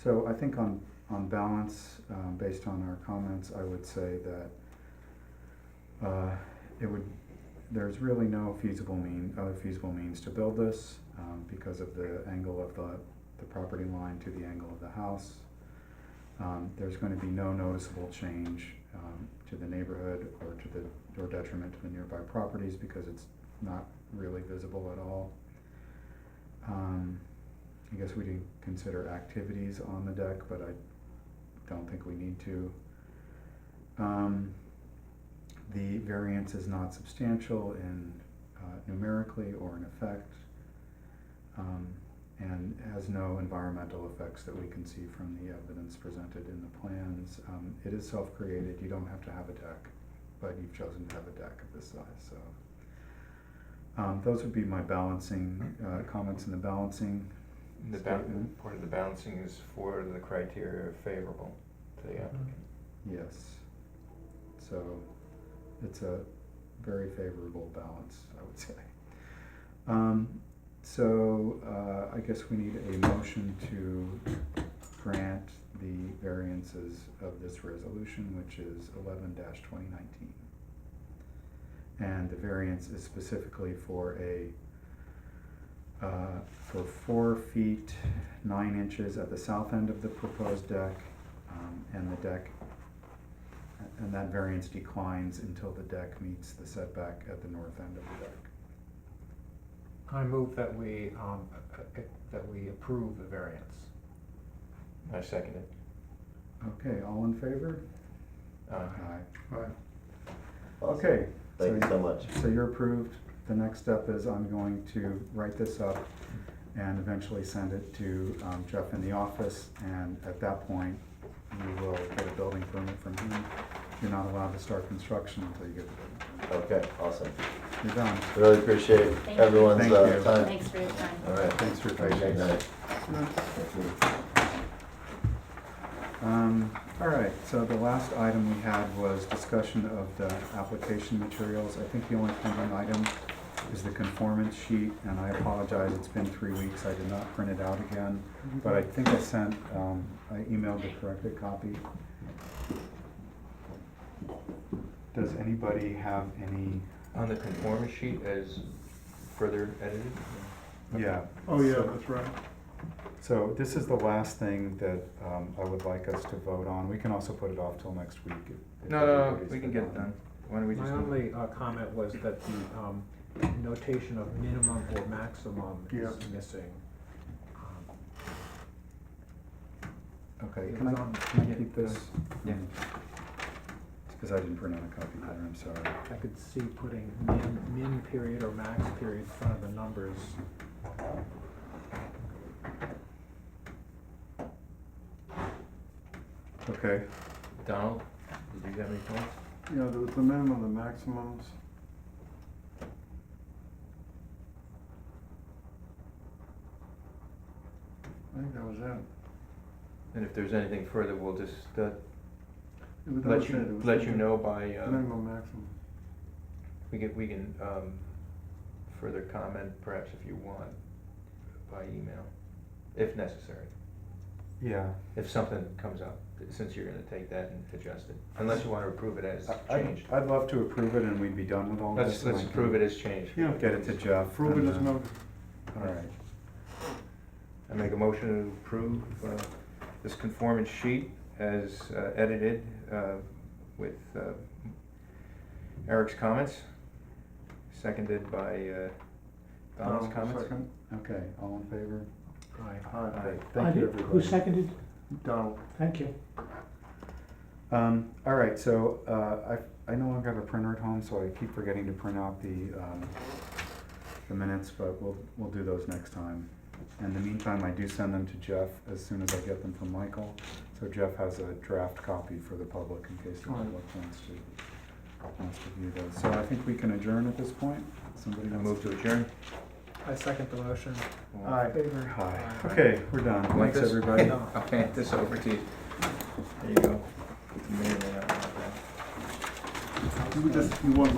So I think on balance, based on our comments, I would say that there's really no other feasible means to build this, because of the angle of the property line to the angle of the house. There's going to be no noticeable change to the neighborhood or or detriment to the nearby properties because it's not really visible at all. I guess we didn't consider activities on the deck, but I don't think we need to. The variance is not substantial in numerically or in effect, and has no environmental effects that we can see from the evidence presented in the plans. It is self-created, you don't have to have a deck, but you've chosen to have a deck of this size, so. Those would be my balancing, comments in the balancing statement. Part of the balancing is for the criteria favorable to the applicant. Yes. So it's a very favorable balance, I would say. I guess we need a motion to grant the variances of this resolution, which is 11-2019. And the variance is specifically for for 4 feet 9 inches at the south end of the proposed deck, and the deck, and that variance declines until the deck meets the setback at the north end of the deck. I move that we approve the variance. I second it. Okay, all in favor? Aye. Awesome. Okay. Thank you so much. So you're approved. The next step is I'm going to write this up and eventually send it to Jeff in the office, and at that point, you will get a building permit from him. You're not allowed to start construction until you get the building permit. Okay, awesome. You're done. Really appreciate Thank you. everyone's Thank you. time. Thanks for your time. All right. Thanks for your Have a great patience. night. Thank you. All right, so the last item we had was discussion of the application materials. I think the only pending item is the conformance sheet, and I apologize, it's been 3 weeks, I did not print it out again, but I think I sent, I emailed the corrected copy. Does anybody have any? On the conformance sheet as further edited? Yeah. Oh, yeah, So- that's right. So this is the last thing that I would like us to vote on. We can also put it off till next week. if No, everybody's we can get it done. Why don't we just My do it? only comment was that the notation of minimum or maximum is Yeah. missing. Okay, It can I was on- keep this? Yeah. It's because I didn't print out a copy there, I'm sorry. I could see putting min period or max period in front of the numbers. Okay, Donald, did you have any thoughts? Yeah, there was the minimum, the maximums. I think that was it. And if there's anything further, we'll just It was- that let was it. It was let the you know by, Minimum, maximum. we can further comment perhaps if you want by email, if necessary. yeah. If something comes up, since you're gonna take that and adjust it, unless you wanna approve it as changed. I'd love to approve it and we'd be done with all this. Let's and I approve can it as changed. Yeah. Get it to Jeff. Approve it and, as noted. All right, I make a motion to approve this conformance sheet as edited with Eric's comments, seconded by Donald's comments. Second. okay, all in favor? Aye. Aye. Thank you, everybody. Who seconded? Donald. Thank you. All right, so I no longer have a printer at home, so I keep forgetting to print out the minutes, but we'll do those next time. In the meantime, I do send them to Jeff as soon as I get them from Michael. So Jeff has a draft copy for the public in case the public wants to view those. So I think we can adjourn at this point. Somebody I wants move to adjourn. I second the motion. Aye. Favor? Hi. Okay, we're done. Like Thanks, this? everybody. No. I'll hand this over to you. There you go. You may or may not want that. You want